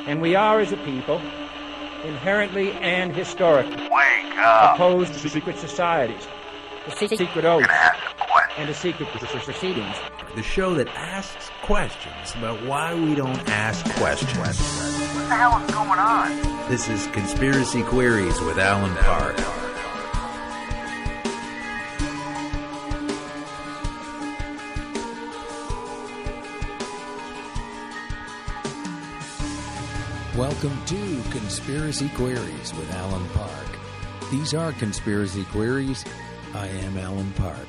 And we are, as a people, inherently and historically Wake up! opposed to secret societies, to secret oaths, and to secret proceedings. The show that asks questions about why we don't ask questions. What the hell is going on? This is Conspiracy Queries with Alan Park. Welcome to Conspiracy Queries with Alan Park. These are Conspiracy Queries. I am Alan Park.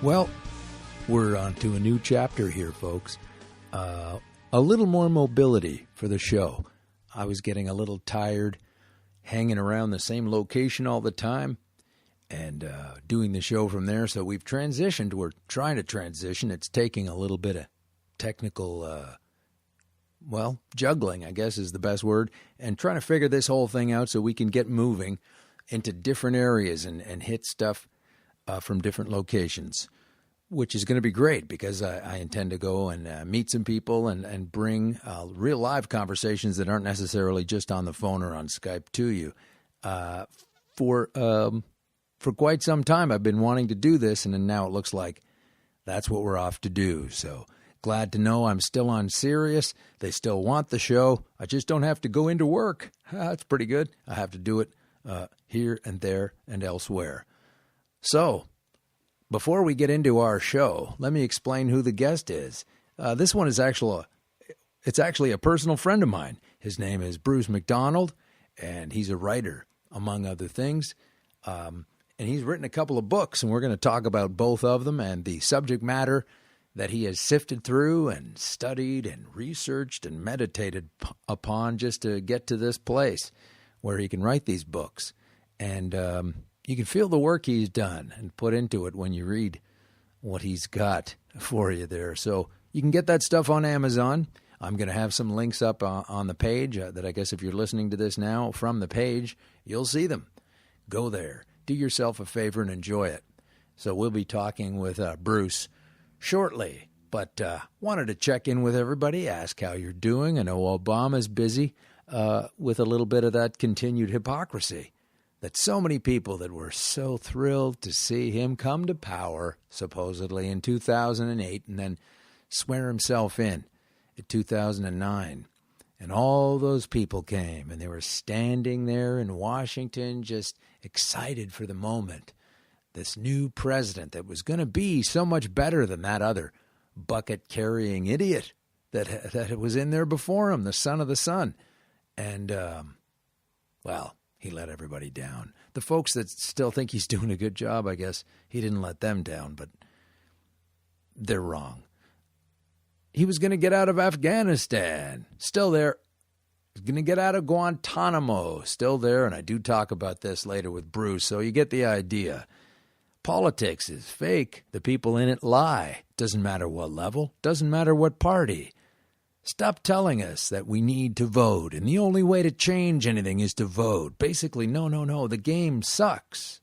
Well, we're on to a new chapter here, folks. A little more mobility for the show. I was getting a little tired hanging around the same location all the time and doing the show from there. So we've transitioned. We're trying to transition. It's taking a little bit of technical juggling, I guess is the best word, and trying to figure this whole thing out so we can get moving into different areas and hit stuff from different locations, which is going to be great because I intend to go and meet some people and bring real live conversations that aren't necessarily just on the phone or on Skype to you. For quite some time, I've been wanting to do this, and then now it looks like that's what we're off to do. So glad to know I'm still on Sirius. They still want the show. I just don't have to go into work. That's pretty good. I have to do it here and there and elsewhere. So before we get into our show, let me explain who the guest is. This one is actually a personal friend of mine. His name is Bruce MacDonald, and he's a writer, among other things. And he's written a couple of books, and we're going to talk about both of them and the subject matter that he has sifted through and studied and researched and meditated upon just to get to this place where he can write these books. And you can feel the work he's done and put into it when you read what he's got for you there. So you can get that stuff on Amazon. I'm going to have some links up on the page that I guess if you're listening to this now from the page, you'll see them. Go there. Do yourself a favor and enjoy it. So we'll be talking with Bruce shortly, but wanted to check in with everybody, ask how you're doing. I know Obama's busy with a little bit of that continued hypocrisy that so many people that were so thrilled to see him come to power, supposedly in 2008, and then swear himself in 2009. And all those people came, and they were standing there in Washington just excited for the moment. This new president that was going to be so much better than that other bucket-carrying idiot that was in there before him, the son of the sun. And, he let everybody down. The folks that still think he's doing a good job, I guess, he didn't let them down, but they're wrong. He was going to get out of Afghanistan, still there. He's going to get out of Guantanamo, still there, and I do talk about this later with Bruce, so you get the idea. Politics is fake. The people in it lie. Doesn't matter what level. Doesn't matter what party. Stop telling us that we need to vote, and the only way to change anything is to vote. Basically, no. The game sucks.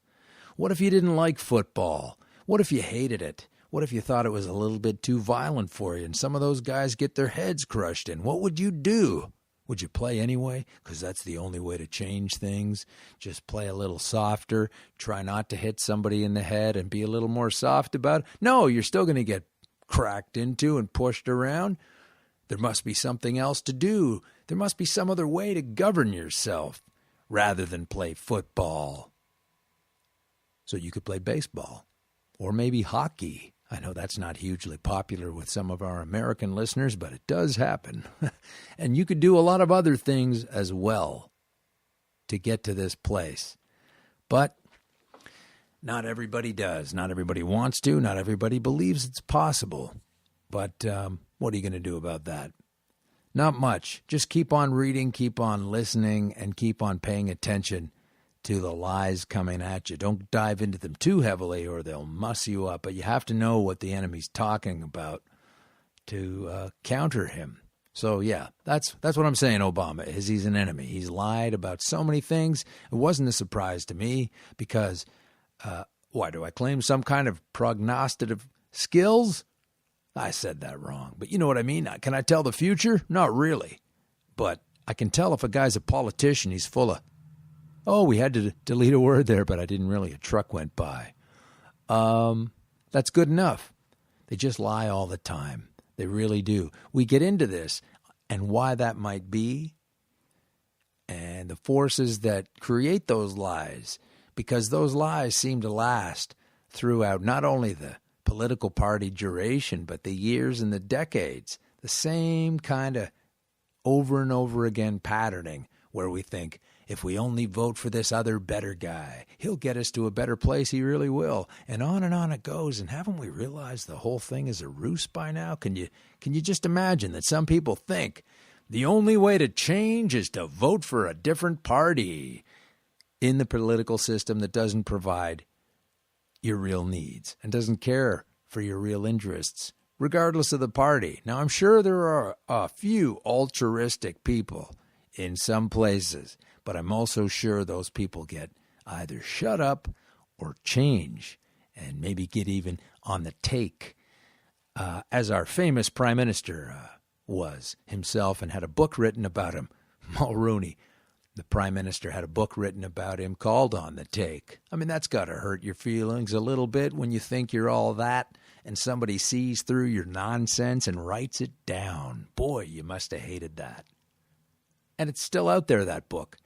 What if you didn't like football? What if you hated it? What if you thought it was a little bit too violent for you, and some of those guys get their heads crushed in? What would you do? Would you play anyway? Because that's the only way to change things. Just play a little softer. Try not to hit somebody in the head and be a little more soft about it. No, you're still going to get cracked into and pushed around. There must be something else to do. There must be some other way to govern yourself rather than play football. So you could play baseball or maybe hockey. I know that's not hugely popular with some of our American listeners, but it does happen. And you could do a lot of other things as well to get to this place. But not everybody does. Not everybody wants to. Not everybody believes it's possible. But what are you going to do about that? Not much. Just keep on reading, keep on listening, and keep on paying attention to the lies coming at you. Don't dive into them too heavily or they'll muss you up. But you have to know what the enemy's talking about to counter him. So, yeah, that's what I'm saying, Obama, is he's an enemy. He's lied about so many things. It wasn't a surprise to me because, why, do I claim some kind of prognosticative skills? I said that wrong, but you know what I mean. Can I tell the future? Not really. But I can tell if a guy's a politician, he's full of, oh, we had to delete a word there, but I didn't really. A truck went by. That's good enough. They just lie all the time. They really do. We get into this and why that might be and the forces that create those lies, because those lies seem to last throughout not only the political party duration, but the years and the decades. The same kind of over and over again patterning where we think, if we only vote for this other better guy, he'll get us to a better place. He really will. And on it goes. And haven't we realized the whole thing is a ruse by now? Can you just imagine that some people think the only way to change is to vote for a different party in the political system that doesn't provide your real needs and doesn't care for your real interests, regardless of the party? Now, I'm sure there are a few altruistic people in some places, but I'm also sure those people get either shut up or change and maybe get even on the take, as our famous prime minister was himself and had a book written about him. Mulroney, the prime minister, had a book written about him called On the Take. I mean, that's got to hurt your feelings a little bit when you think you're all that and somebody sees through your nonsense and writes it down. Boy, you must have hated that. And it's still out there, that book.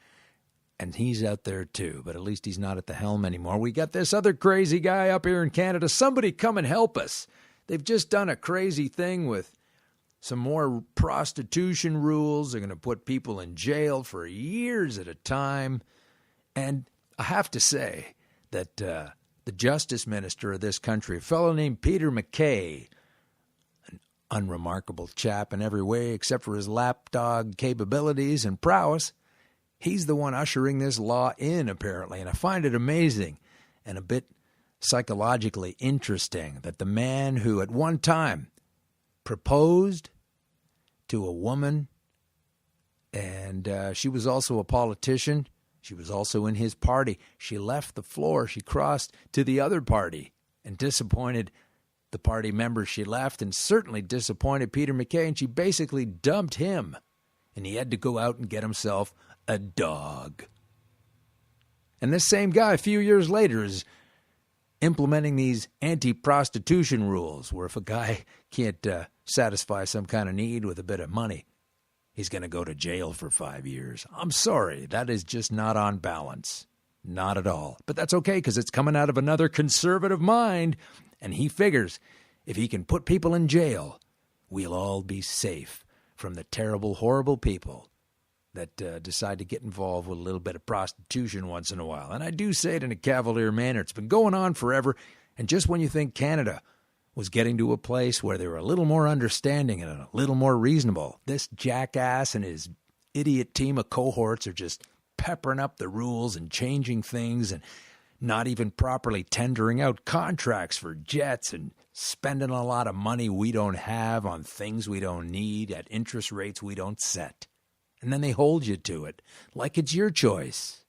And he's out there too, but at least he's not at the helm anymore. We got this other crazy guy up here in Canada. Somebody come and help us. They've just done a crazy thing with some more prostitution rules. They're going to put people in jail for years at a time. And I have to say that the justice minister of this country, a fellow named Peter MacKay, an unremarkable chap in every way except for his lapdog capabilities and prowess, he's the one ushering this law in, apparently. And I find it amazing and a bit psychologically interesting that the man who at one time proposed to a woman, and she was also a politician. She was also in his party. She left the floor. She crossed to the other party and disappointed the party members she left, and certainly disappointed Peter MacKay, and she basically dumped him. And he had to go out and get himself a dog. And this same guy, a few years later, is implementing these anti-prostitution rules where if a guy can't satisfy some kind of need with a bit of money, he's going to go to jail for 5 years. I'm sorry, that is just not on balance. Not at all. But that's okay, because it's coming out of another conservative mind, and he figures if he can put people in jail, we'll all be safe from the terrible, horrible people that decide to get involved with a little bit of prostitution once in a while. And I do say it in a cavalier manner. It's been going on forever. And just when you think Canada was getting to a place where they were a little more understanding and a little more reasonable, this jackass and his idiot team of cohorts are just peppering up the rules and changing things and not even properly tendering out contracts for jets and spending a lot of money we don't have on things we don't need at interest rates we don't set. And then they hold you to it like it's your choice.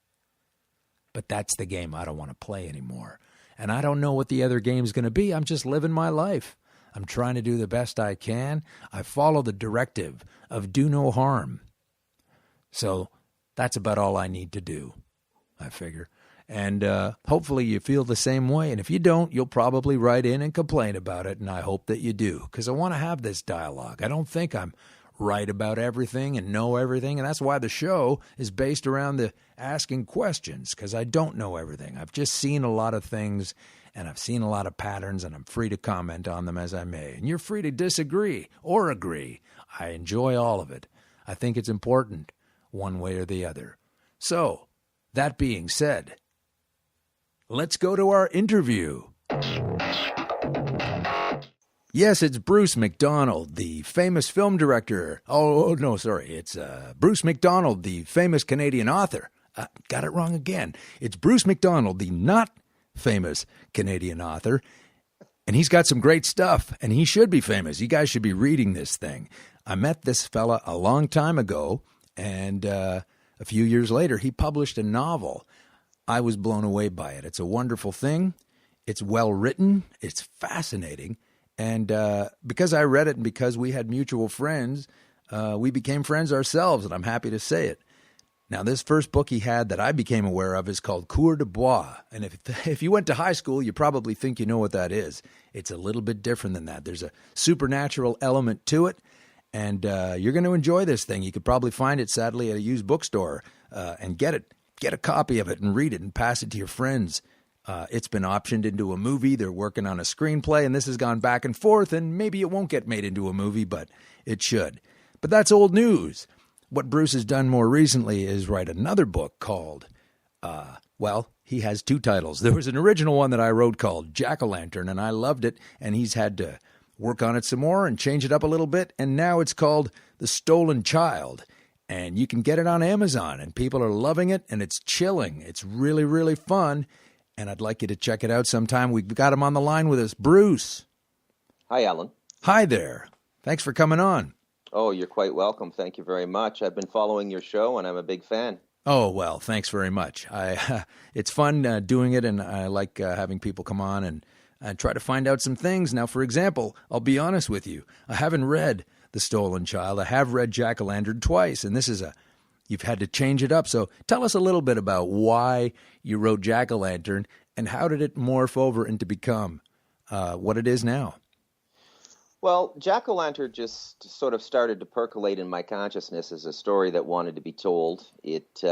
But that's the game I don't want to play anymore. And I don't know what the other game's going to be. I'm just living my life. I'm trying to do the best I can. I follow the directive of do no harm. So that's about all I need to do, I figure. And hopefully you feel the same way. And if you don't, you'll probably write in and complain about it. And I hope that you do, because I want to have this dialogue. I don't think I'm right about everything and know everything. And that's why the show is based around the asking questions, because I don't know everything. I've just seen a lot of things and I've seen a lot of patterns, and I'm free to comment on them as I may. And you're free to disagree or agree. I enjoy all of it. I think it's important one way or the other. So, that being said, let's go to our interview. Yes, it's Bruce MacDonald, the famous film director. It's Bruce MacDonald, the famous Canadian author. Got it wrong again. It's Bruce MacDonald, the not famous Canadian author. And he's got some great stuff, and he should be famous. You guys should be reading this thing. I met this fella a long time ago, and a few years later, he published a novel. I was blown away by it. It's a wonderful thing. It's well written. It's fascinating. And because I read it and because we had mutual friends, we became friends ourselves, and I'm happy to say it. Now, this first book he had that I became aware of is called Coureurs de Bois. And if you went to high school, you probably think you know what that is. It's a little bit different than that. There's a supernatural element to it, and you're going to enjoy this thing. You could probably find it, sadly, at a used bookstore and get it. Get a copy of it and read it and pass it to your friends. It's been optioned into a movie. They're working on a screenplay, and this has gone back and forth, and maybe it won't get made into a movie, but it should. But that's old news. What Bruce has done more recently is write another book called, he has two titles. There was an original one that I wrote called Jack-O-Lantern, and I loved it, and he's had to work on it some more and change it up a little bit, and now it's called The Stolen Child, and you can get it on Amazon, and people are loving it, and it's chilling. It's really, really fun, and I'd like you to check it out sometime. We've got him on the line with us. Bruce. Hi, Alan. Hi there. Thanks for coming on. Oh, you're quite welcome. Thank you very much. I've been following your show, and I'm a big fan. Oh, well, thanks very much. It's fun doing it, and I like having people come on and try to find out some things. Now, for example, I'll be honest with you. I haven't read The Stolen Child. I have read Jack-O-Lantern twice, and this is you've had to change it up. So tell us a little bit about why you wrote Jack-O-Lantern, and how did it morph over into become what it is now? Well, Jack-O-Lantern just sort of started to percolate in my consciousness as a story that wanted to be told. It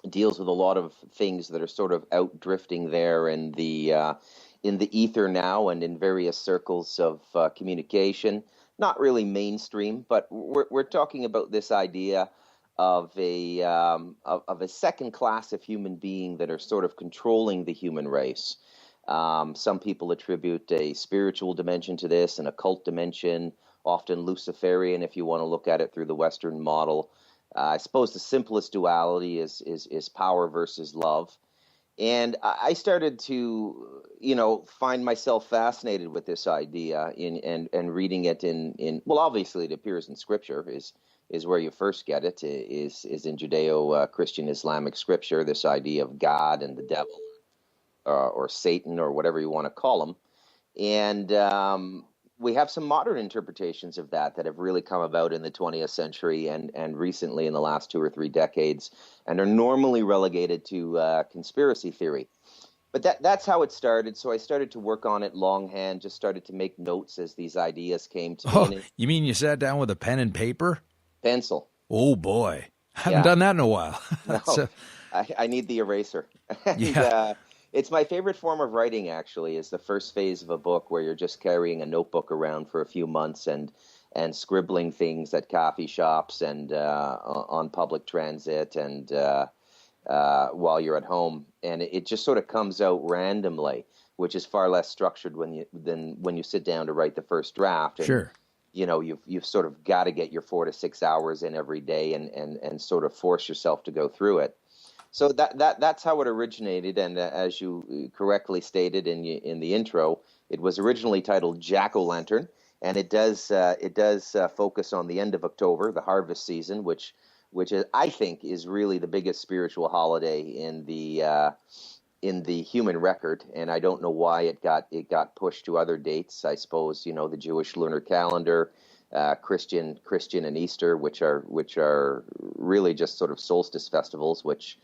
deals with a lot of things that are sort of out drifting there in the ether now and in various circles of communication. Not really mainstream, but we're talking about this idea of a second class of human being that are sort of controlling the human race. Some people attribute a spiritual dimension to this, an occult dimension, often Luciferian if you want to look at it through the Western model. I suppose the simplest duality is power versus love. And I started to, find myself fascinated with this idea and reading it well, obviously it appears in Scripture is where you first get it, is in Judeo-Christian Islamic Scripture, this idea of God and the devil. Or Satan, or whatever you want to call him. And we have some modern interpretations of that have really come about in the 20th century and recently in the last 2 or 3 decades, and are normally relegated to conspiracy theory. But that's how it started. So I started to work on it longhand, just started to make notes as these ideas came to me. Oh, you mean you sat down with a pen and paper? Pencil. Oh, boy. I haven't done that in a while. No, I need the eraser. It's my favorite form of writing, actually, is the first phase of a book where you're just carrying a notebook around for a few months and scribbling things at coffee shops and on public transit and while you're at home. And it just sort of comes out randomly, which is far less structured than when you sit down to write the first draft. And, sure. You've sort of got to get your 4 to 6 hours in every day and sort of force yourself to go through it. So that's how it originated, and as you correctly stated in the intro, it was originally titled Jack-O-Lantern, and it does focus on the end of October, the harvest season, which I think is really the biggest spiritual holiday in the human record, and I don't know why it got pushed to other dates. I suppose the Jewish lunar calendar, Christian and Easter, which are really just sort of solstice festivals, which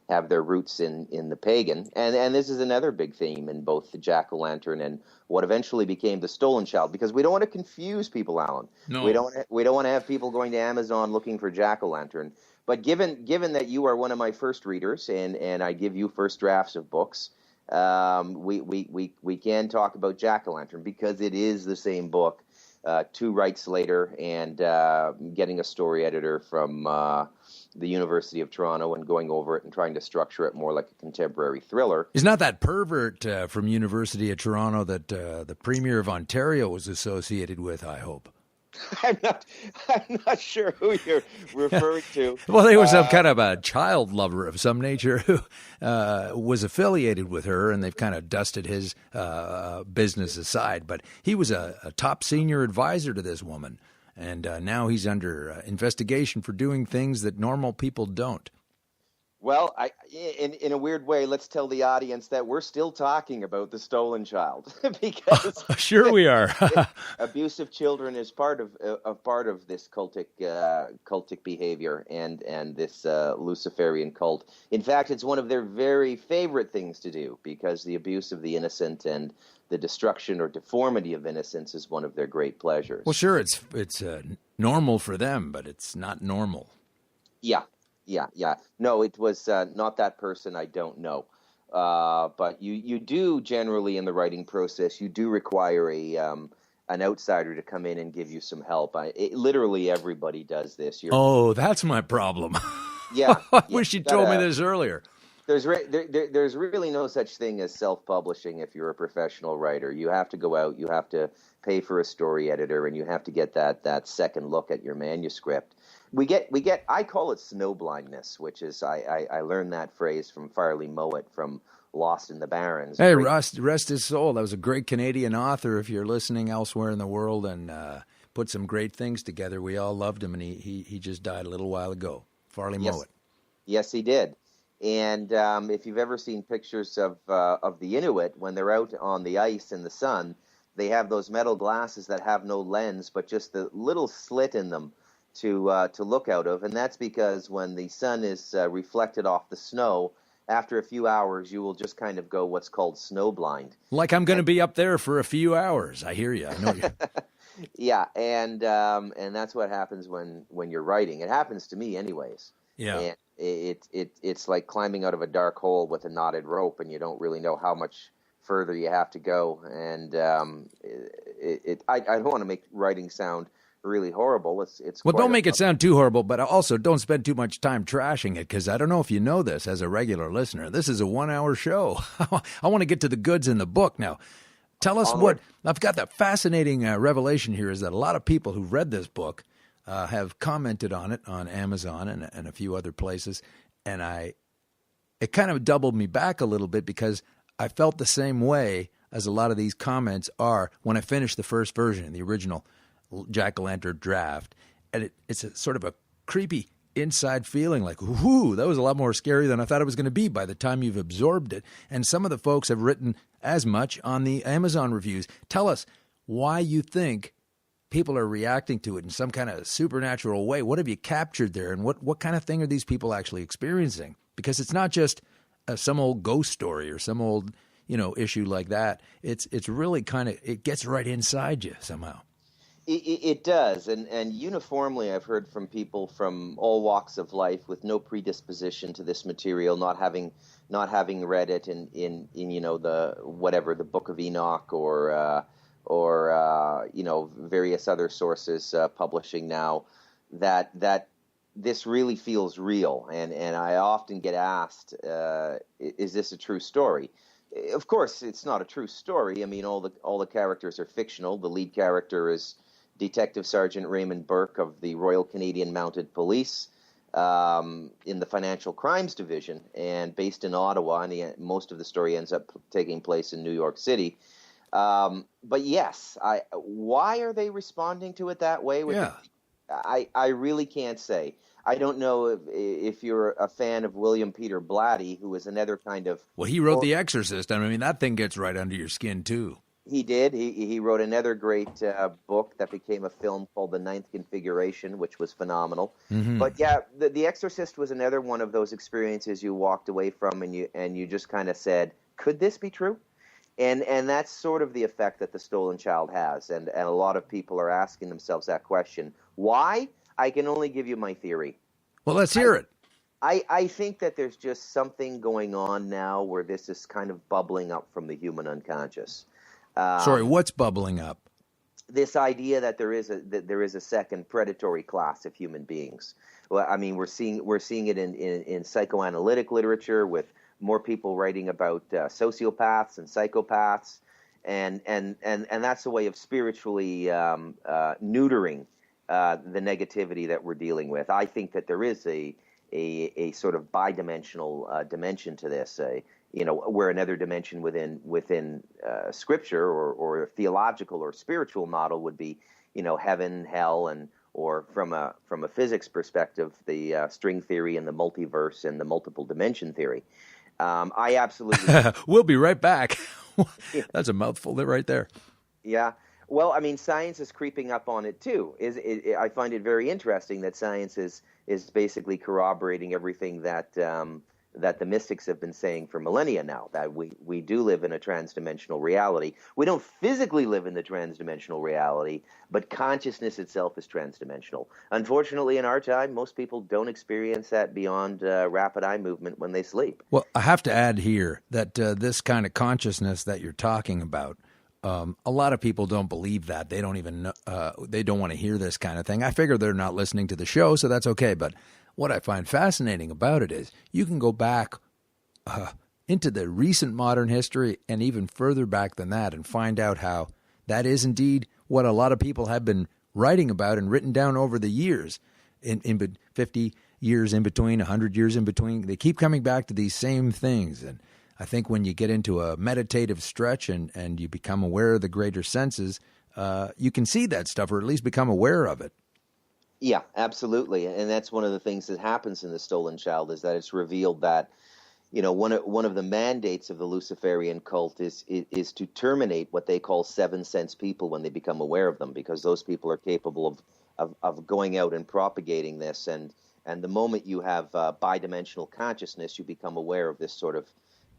have their roots in the pagan. And this is another big theme in both the Jack-O-Lantern and what eventually became the Stolen Child, because we don't want to confuse people, Alan. No. We don't want to have people going to Amazon looking for Jack-O-Lantern. But given that you are one of my first readers and I give you first drafts of books, we can talk about Jack-O-Lantern because it is the same book 2 writes later, and getting a story editor from the University of Toronto and going over it and trying to structure it more like a contemporary thriller. Is not that pervert from University of Toronto that the Premier of Ontario was associated with, I hope? I'm not sure who you're referring to. Well, he was some kind of a child lover of some nature who was affiliated with her, and they've kind of dusted his business aside. But he was a top senior advisor to this woman, and now he's under investigation for doing things that normal people don't. Well, in a weird way, let's tell the audience that we're still talking about the stolen child because Sure we are. abuse of children is part of this cultic behavior and this Luciferian cult. In fact, it's one of their very favorite things to do because the abuse of the innocent and the destruction or deformity of innocence is one of their great pleasures. Well, sure, it's normal for them, but it's not normal. Yeah. No, it was not that person. I don't know. But you do generally in the writing process, you do require an outsider to come in and give you some help. Literally everybody does this. That's my problem. Yeah. I wish you told me this earlier. There's really no such thing as self-publishing if you're a professional writer. You have to go out, you have to pay for a story editor, and you have to get that second look at your manuscript. We get I call it snowblindness, which is I learned that phrase from Farley Mowat from Lost in the Barrens. Hey, rest his soul. That was a great Canadian author. If you're listening elsewhere in the world, and put some great things together. We all loved him, and he just died a little while ago. Farley Mowat. Yes, he did. And if you've ever seen pictures of the Inuit when they're out on the ice in the sun, they have those metal glasses that have no lens, but just the little slit in them to look out of, and that's because when the sun is reflected off the snow, after a few hours, you will just kind of go what's called snowblind. Like I'm going to be up there for a few hours. I hear you. I know you. Yeah, and that's what happens when you're writing. It happens to me, anyways. Yeah. And it's like climbing out of a dark hole with a knotted rope, and you don't really know how much further you have to go. And I don't want to make writing sound really horrible. It's well, don't make it sound too horrible, but also don't spend too much time trashing it, because I don't know if you know this as a regular listener. This is a 1-hour show. I want to get to the goods in the book now. Tell us what I've got. That fascinating revelation here is that a lot of people who read this book have commented on it on Amazon and a few other places, and it kind of doubled me back a little bit, because I felt the same way as a lot of these comments are when I finished the first version, the original Jack-o'-lantern draft, and it's a sort of a creepy inside feeling like, whoo, that was a lot more scary than I thought it was going to be by the time you've absorbed it. And some of the folks have written as much on the Amazon reviews. Tell us why you think people are reacting to it in some kind of supernatural way. What have you captured there, and what kind of thing are these people actually experiencing? Because it's not just some old ghost story or some old issue like that. It's really kind of, it gets right inside you somehow. It does, and uniformly I've heard from people from all walks of life with no predisposition to this material, not having read it in the Book of Enoch or various other sources publishing now, that this really feels real, and I often get asked, is this a true story? Of course, it's not a true story. I mean, all the characters are fictional. The lead character is Detective Sergeant Raymond Burke of the Royal Canadian Mounted Police in the Financial Crimes Division, and based in Ottawa, and most of the story ends up taking place in New York City. But yes, why are they responding to it that way? I really can't say. I don't know if you're a fan of William Peter Blatty, who is another kind of... Well, he wrote The Exorcist. I mean, that thing gets right under your skin, too. He did. He wrote another great book that became a film called The Ninth Configuration, which was phenomenal. Mm-hmm. But yeah, The Exorcist was another one of those experiences you walked away from and you just kind of said, could this be true? And that's sort of the effect that The Stolen Child has. And a lot of people are asking themselves that question. Why? I can only give you my theory. Well, let's hear it. I think that there's just something going on now where this is kind of bubbling up from the human unconscious. Sorry, what's bubbling up? This idea that there is a second predatory class of human beings. Well, I mean, we're seeing it in psychoanalytic literature, with more people writing about sociopaths and psychopaths, and that's a way of spiritually neutering the negativity that we're dealing with. I think that there is a sort of bidimensional dimension to this. Where another dimension within Scripture or a theological or spiritual model would be, heaven, hell, or from a physics perspective, the string theory and the multiverse and the multiple dimension theory. I absolutely. We'll be right back. That's a mouthful right there. Yeah. Well, I mean, science is creeping up on it too. I find it very interesting that science is basically corroborating everything that that the mystics have been saying for millennia now, that we do live in a transdimensional reality. We don't physically live in the transdimensional reality, but consciousness itself is transdimensional. Unfortunately, in our time, most people don't experience that beyond rapid eye movement when they sleep. Well, I have to add here that this kind of consciousness that you're talking about, a lot of people don't believe that. They don't even they don't want to hear this kind of thing. I figure they're not listening to the show, so that's okay. But what I find fascinating about it is you can go back into the recent modern history and even further back than that and find out how that is indeed what a lot of people have been writing about and written down over the years, in 50 years in between, 100 years in between. They keep coming back to these same things. And I think when you get into a meditative stretch and you become aware of the greater senses, you can see that stuff, or at least become aware of it. Yeah, absolutely. And that's one of the things that happens in The Stolen Child, is that it's revealed that, you know, one of the mandates of the Luciferian cult is to terminate what they call seven sense people when they become aware of them, because those people are capable of going out and propagating this. And the moment you have bidimensional consciousness, you become aware of this sort of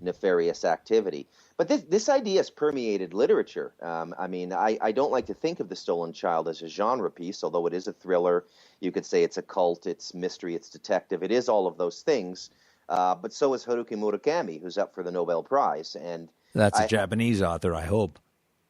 nefarious activity. But this idea has permeated literature. I mean, I don't like to think of The Stolen Child as a genre piece, although it is a thriller. You could say it's a cult, it's mystery, it's detective. It is all of those things. But so is Haruki Murakami, who's up for the Nobel Prize. And that's a Japanese author, I hope.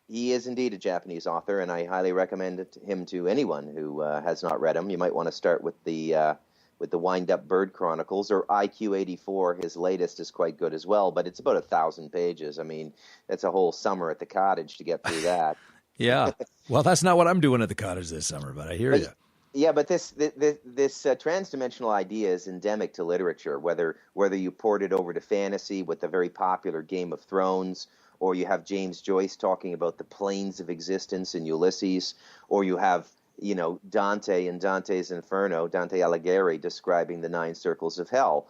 He is indeed a Japanese author, and I highly recommend him to anyone who has not read him. You might want to start with the Wind-Up Bird Chronicles, or IQ-84. His latest is quite good as well, but it's about 1,000 pages. I mean, it's a whole summer at the cottage to get through that. Yeah. Well, that's not what I'm doing at the cottage this summer, but I hear you. Yeah, but this transdimensional idea is endemic to literature, whether you port it over to fantasy with the very popular Game of Thrones, or you have James Joyce talking about the planes of existence in Ulysses, or you have, you know, Dante in Dante's Inferno, Dante Alighieri describing the 9 circles of hell.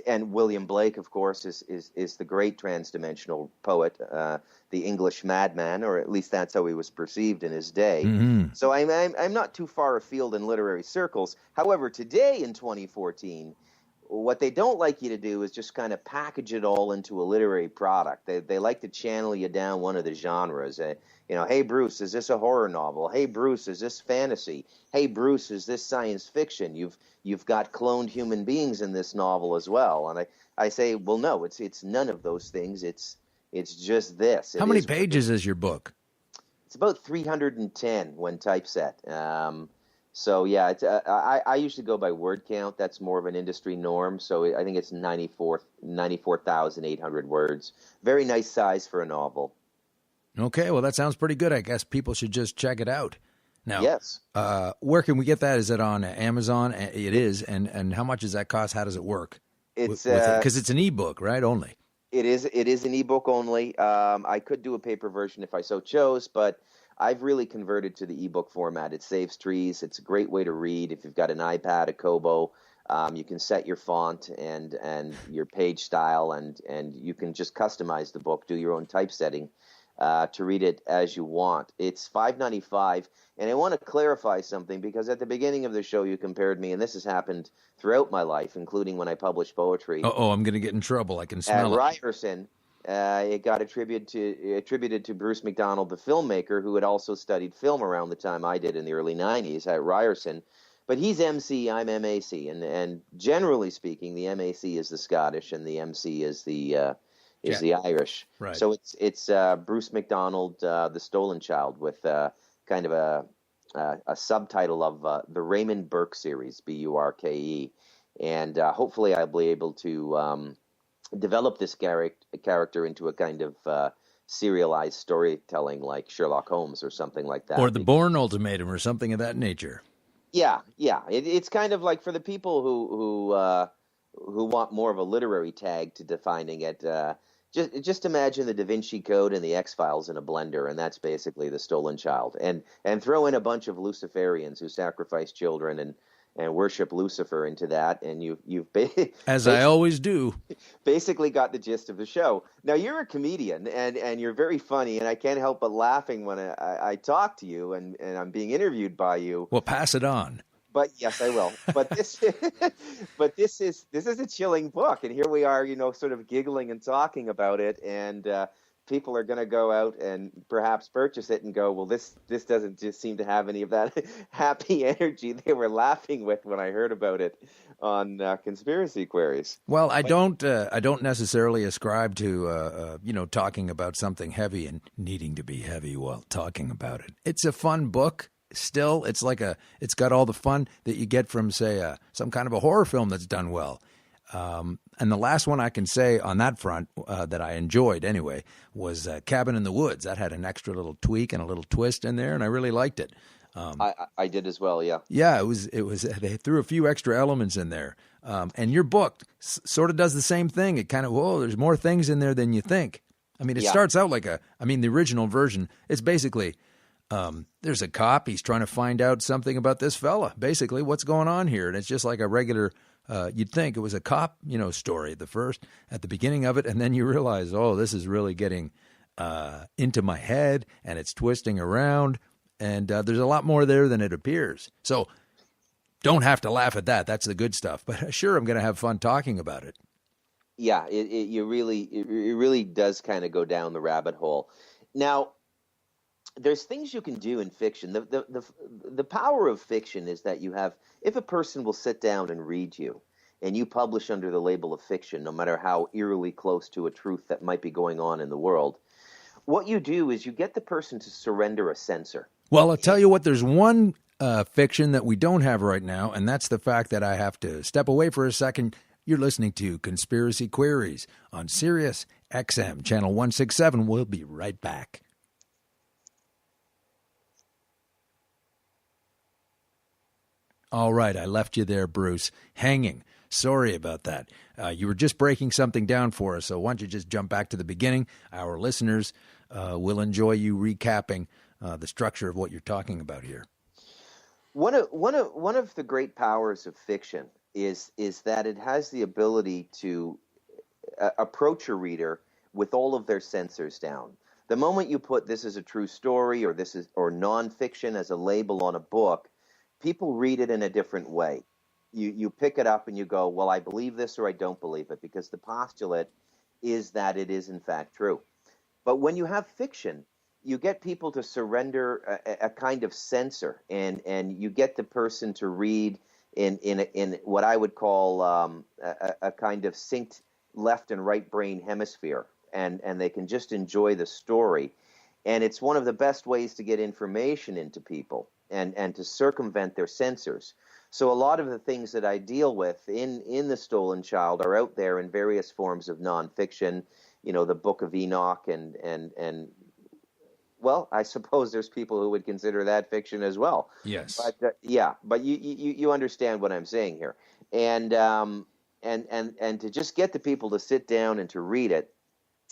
And William Blake, of course, is the great transdimensional poet, the English madman, or at least that's how he was perceived in his day. Mm-hmm. So I'm not too far afield in literary circles. However, today in 2014, what they don't like you to do is just kind of package it all into a literary product. They like to channel you down one of the genres. You know, hey, Bruce, is this a horror novel? Hey, Bruce, is this fantasy? Hey, Bruce, is this science fiction? You've got cloned human beings in this novel as well. And I say, well, no, it's none of those things. It's just this. How many pages is your book? It's about 310 when typeset. So yeah, it's, I usually go by word count. That's more of an industry norm. So I think it's 94,800 words. Very nice size for a novel. Okay, well, that sounds pretty good. I guess people should just check it out. Now, yes. Where can we get that? Is it on Amazon? It is. And how much does that cost? How does it work? It's because it's an ebook, right? Only. It is an ebook only. I could do a paper version if I so chose, but I've really converted to the ebook format. It saves trees. It's a great way to read. If you've got an iPad, a Kobo, you can set your font and your page style, and you can just customize the book, do your own typesetting to read it as you want. It's $5.95, and I want to clarify something, because at the beginning of the show you compared me, and this has happened throughout my life, including when I published poetry. Oh, I'm going to get in trouble. I can smell it. At Ryerson. It got attributed to Bruce MacDonald, the filmmaker, who had also studied film around the time I did in the early 90s at Ryerson. But he's MC, I'm MAC, and generally speaking, the MAC is the Scottish and the MC is the Irish. Right. So it's Bruce MacDonald, The Stolen Child, with kind of a subtitle of the Raymond Burke series, Burke, and hopefully I'll be able to develop this character into a kind of serialized storytelling like Sherlock Holmes or something like that. Or the Bourne Ultimatum or something of that nature. Yeah. It's kind of like, for the people who want more of a literary tag to defining it, Just imagine the Da Vinci Code and the X-Files in a blender, and that's basically the stolen child. And throw in a bunch of Luciferians who sacrifice children and worship Lucifer into that, and you've as I always do, basically got the gist of the show. Now, you're a comedian, and you're very funny, and I can't help but laughing when I talk to you and I'm being interviewed by you. Well, pass it on. But yes, I will. But this is a chilling book, and here we are, sort of giggling and talking about it, and people are going to go out and perhaps purchase it and go, well, this doesn't just seem to have any of that happy energy they were laughing with when I heard about it on Conspiracy Queries. Well, I don't necessarily ascribe to talking about something heavy and needing to be heavy while talking about it. It's a fun book. Still, it's got all the fun that you get from, say, some kind of a horror film that's done well. And the last one I can say on that front that I enjoyed anyway was Cabin in the Woods. That had an extra little tweak and a little twist in there, and I really liked it. I did as well, yeah. Yeah, it was. They threw a few extra elements in there, and your book sort of does the same thing. It kind of there's more things in there than you think. I mean, it starts out like the original version. It's basically. There's a cop. He's trying to find out something about this fella. Basically, what's going on here? And it's just like a regular. You'd think it was a cop, story at the beginning of it, and then you realize, this is really getting into my head, and it's twisting around, and there's a lot more there than it appears. So, don't have to laugh at that. That's the good stuff. But sure, I'm going to have fun talking about it. Yeah, it really does kind of go down the rabbit hole. Now. There's things you can do in fiction. The power of fiction is that if a person will sit down and read you, and you publish under the label of fiction, no matter how eerily close to a truth that might be going on in the world, what you do is you get the person to surrender a censor. Well, I'll tell you what, there's one fiction that we don't have right now, and that's the fact that I have to step away for a second. You're listening to Conspiracy Queries on Sirius XM, Channel 167. We'll be right back. All right, I left you there, Bruce, hanging. Sorry about that. You were just breaking something down for us, so why don't you just jump back to the beginning? Our listeners will enjoy you recapping the structure of what you're talking about here. One of the great powers of fiction is that it has the ability to approach a reader with all of their censors down. The moment you put this is a true story or nonfiction as a label on a book, people read it in a different way. You pick it up and you go, well, I believe this or I don't believe it, because the postulate is that it is in fact true. But when you have fiction, you get people to surrender a kind of censor, and you get the person to read in what I would call a kind of synced left and right brain hemisphere, and they can just enjoy the story. And it's one of the best ways to get information into people and to circumvent their censors. So a lot of the things that I deal with in The Stolen Child are out there in various forms of nonfiction, the Book of Enoch and well, I suppose there's people who would consider that fiction as well. Yes. But but you understand what I'm saying here. And to just get the people to sit down and to read it.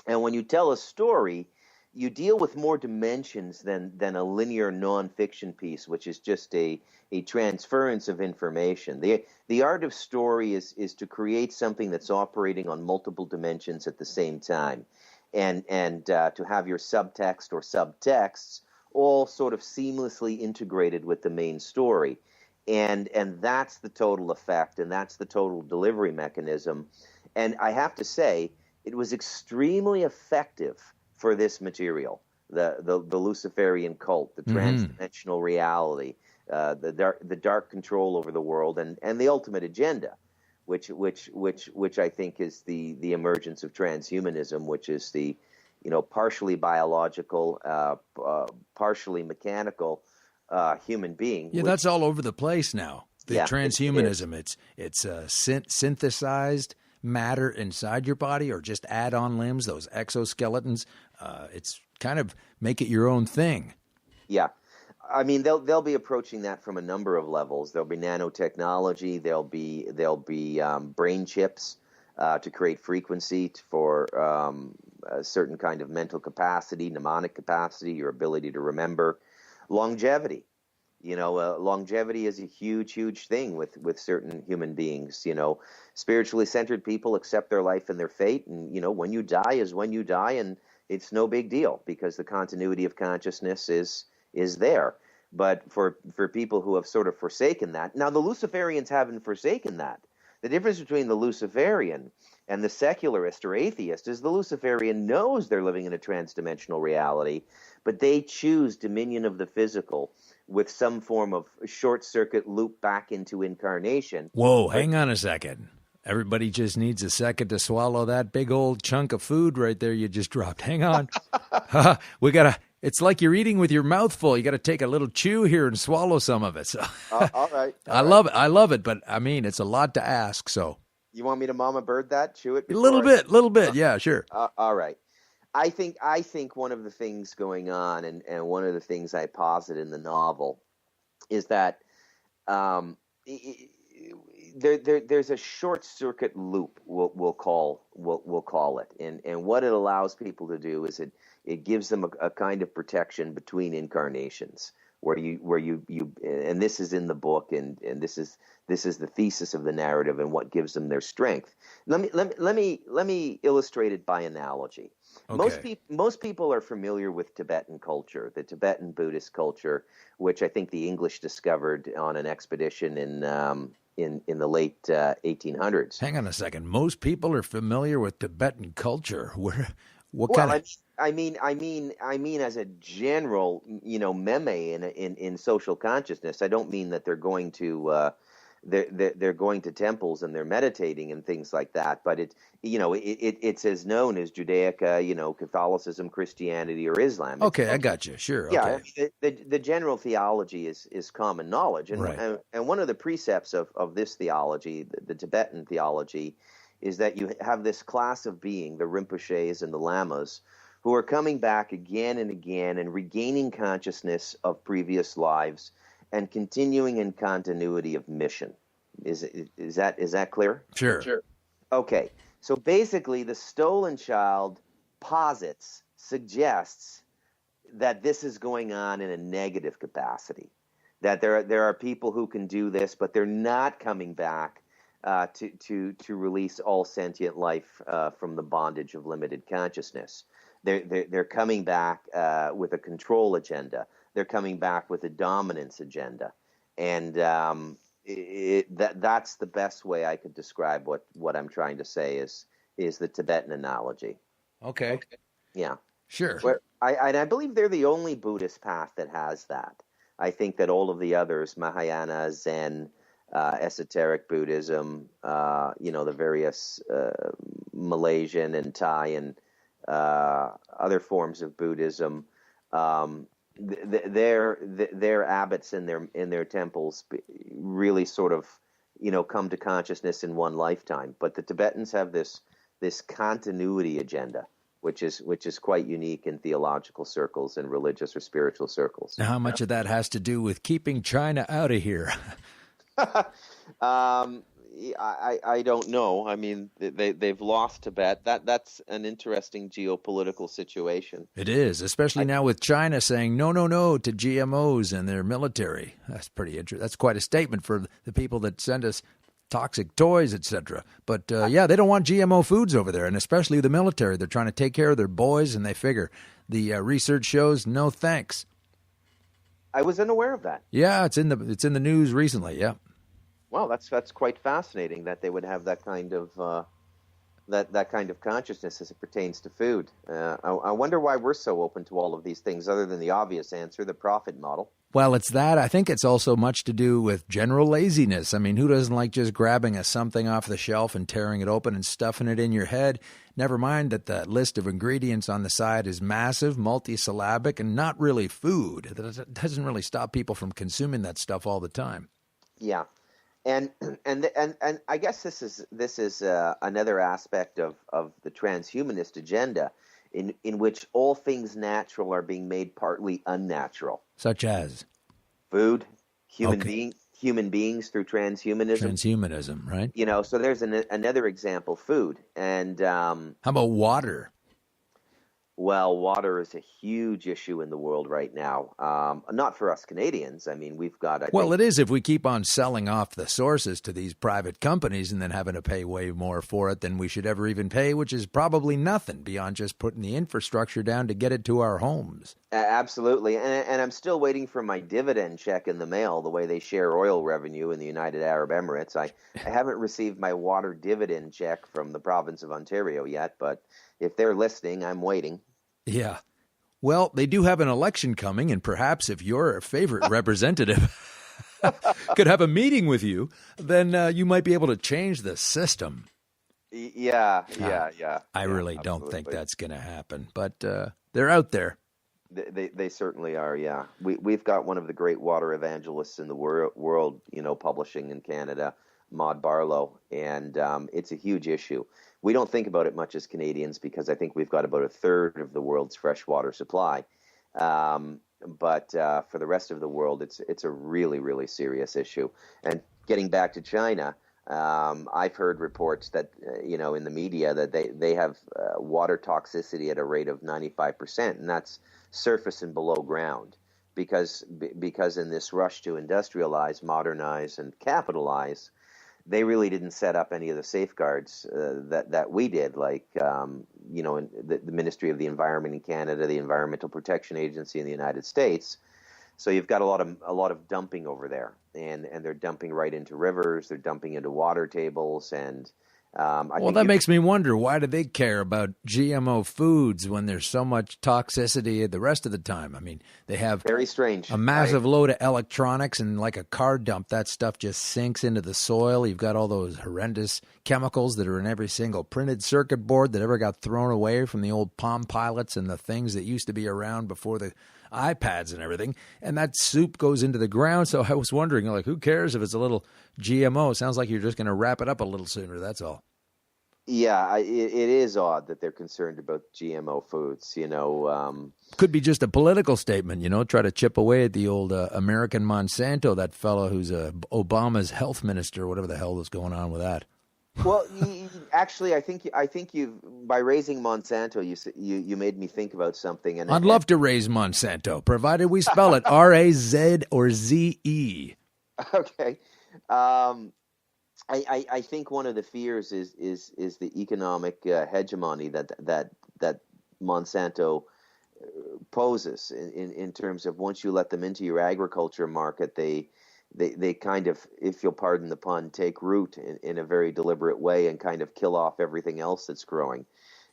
And when you tell a story, you deal with more dimensions than a linear nonfiction piece, which is just a transference of information. The art of story is to create something that's operating on multiple dimensions at the same time, and to have your subtext or subtexts all sort of seamlessly integrated with the main story, and that's the total effect, and that's the total delivery mechanism. And I have to say, it was extremely effective for this material, the Luciferian cult, the transdimensional reality, the dark control over the world, and the ultimate agenda, which I think is the emergence of transhumanism, which is the partially biological, partially mechanical human being. Yeah, that's all over the place now. The transhumanism, it's synthesized matter inside your body, or just add-on limbs, those exoskeletons. It's kind of make it your own thing. Yeah. I mean, they'll be approaching that from a number of levels. There'll be nanotechnology. There'll be brain chips. to create frequency for a certain kind of mental capacity, mnemonic capacity, your ability to remember, longevity. Longevity is a huge, huge thing with certain human beings. Spiritually centered people accept their life and their fate, and when you die is when you die, and it's no big deal because the continuity of consciousness is there. But for people who have sort of forsaken that, now the Luciferians haven't forsaken that. The difference between the Luciferian and the secularist or atheist is the Luciferian knows they're living in a trans-dimensional reality, but they choose dominion of the physical with some form of short-circuit loop back into incarnation. Whoa, hang on a second. Everybody just needs a second to swallow that big old chunk of food right there you just dropped. Hang on. It's like you're eating with your mouth full. You got to take a little chew here and swallow some of it. So, all right. I love it, but I mean, it's a lot to ask. So, you want me to mama bird that? Chew it? A little bit. Yeah, sure. All right. I think one of the things going on, and one of the things I posit in the novel, is that there's a short circuit loop. We'll call it, and what it allows people to do is it gives them a kind of protection between incarnations, where you and this is in the book, and this is the thesis of the narrative, and what gives them their strength. Let me illustrate it by analogy. Okay. Most people are familiar with Tibetan culture, the Tibetan Buddhist culture, which I think the English discovered on an expedition in the late 1800s. Hang on a second. Most people are familiar with Tibetan culture. I mean, as a general, meme in social consciousness. I don't mean that they're going to they're going to temples and they're meditating and things like that. But it's as known as Judaica, Catholicism, Christianity, or Islam. Okay, I got you. Sure. Yeah, okay. The general theology is common knowledge, and right. and one of the precepts of this theology, the Tibetan theology, is that you have this class of being, the Rinpoches and the Lamas, who are coming back again and again and regaining consciousness of previous lives and continuing in continuity of mission. Is that clear? Sure. Okay. So basically, the stolen child suggests that this is going on in a negative capacity, that there are people who can do this, but they're not coming back to release all sentient life from the bondage of limited consciousness. They're coming back with a control agenda. They're coming back with a dominance agenda, and that's the best way I could describe what I'm trying to say is the Tibetan analogy. Okay. Yeah. Sure. I believe they're the only Buddhist path that has that. I think that all of the others, Mahayana, Zen, esoteric Buddhism, the various Malaysian and Thai and other forms of Buddhism, their abbots in their temples really sort of come to consciousness in one lifetime. But the Tibetans have this continuity agenda, which is quite unique in theological circles and religious or spiritual circles. Now, how much of that has to do with keeping China out of here? I don't know. I mean, they've lost Tibet. That's an interesting geopolitical situation. It is, especially now with China saying no to GMOs and their military. That's pretty interesting. That's quite a statement for the people that send us toxic toys, etc. But they don't want GMO foods over there, and especially the military. They're trying to take care of their boys, and they figure the research shows no thanks. I was unaware of that. Yeah, it's in the news recently. Yeah. Well, that's quite fascinating that they would have that kind of that kind of consciousness as it pertains to food. I wonder why we're so open to all of these things, other than the obvious answer, the profit model. Well, it's that. I think it's also much to do with general laziness. I mean, who doesn't like just grabbing something off the shelf and tearing it open and stuffing it in your head? Never mind that the list of ingredients on the side is massive, multisyllabic, and not really food. That doesn't really stop people from consuming that stuff all the time. Yeah. And I guess this is another aspect of the transhumanist agenda, in which all things natural are being made partly unnatural. Such as food, human human beings through transhumanism. Transhumanism, right? So there's another example, food. And how about water? Well, water is a huge issue in the world right now. Not for us Canadians. I mean, we've got... It is if we keep on selling off the sources to these private companies and then having to pay way more for it than we should ever even pay, which is probably nothing beyond just putting the infrastructure down to get it to our homes. Absolutely. And I'm still waiting for my dividend check in the mail, the way they share oil revenue in the United Arab Emirates. I haven't received my water dividend check from the province of Ontario yet, but if they're listening, I'm waiting. Yeah. Well, they do have an election coming, and perhaps if your favorite representative could have a meeting with you, then you might be able to change the system. Yeah. I really don't think that's going to happen, but they're out there. They certainly are, yeah. We've got one of the great water evangelists in the world, publishing in Canada, Maud Barlow, and it's a huge issue. We don't think about it much as Canadians because I think we've got about a third of the world's freshwater supply. But for the rest of the world, it's a really, really serious issue. And getting back to China, I've heard reports that, in the media that they have water toxicity at a rate of 95%, and that's surface and below ground. Because in this rush to industrialize, modernize, and capitalize, they really didn't set up any of the safeguards that we did, like in the Ministry of the Environment in Canada, the Environmental Protection Agency in the United States. So you've got a lot of dumping over there, and they're dumping right into rivers, they're dumping into water tables, and that makes me wonder, why do they care about GMO foods when there's so much toxicity the rest of the time? I mean, they have very strange a massive load of electronics, and like a car dump, that stuff just sinks into the soil. You've got all those horrendous chemicals that are in every single printed circuit board that ever got thrown away from the old Palm Pilots and the things that used to be around before the iPads and everything, and that soup goes into the ground. So I was wondering, who cares if it's a little GMO? It sounds like you're just going to wrap it up a little sooner, that's all. Yeah, it is odd that they're concerned about GMO foods, Could be just a political statement, try to chip away at the old American Monsanto, that fellow who's Obama's health minister, whatever the hell is going on with that. Well, actually, I think you by raising Monsanto, you made me think about something. And I'd love to raise Monsanto, provided we spell it R-A-Z or Z-E. Okay. I think one of the fears is the economic hegemony that Monsanto poses in terms of, once you let them into your agriculture market, they kind of, if you'll pardon the pun, take root in a very deliberate way and kind of kill off everything else that's growing.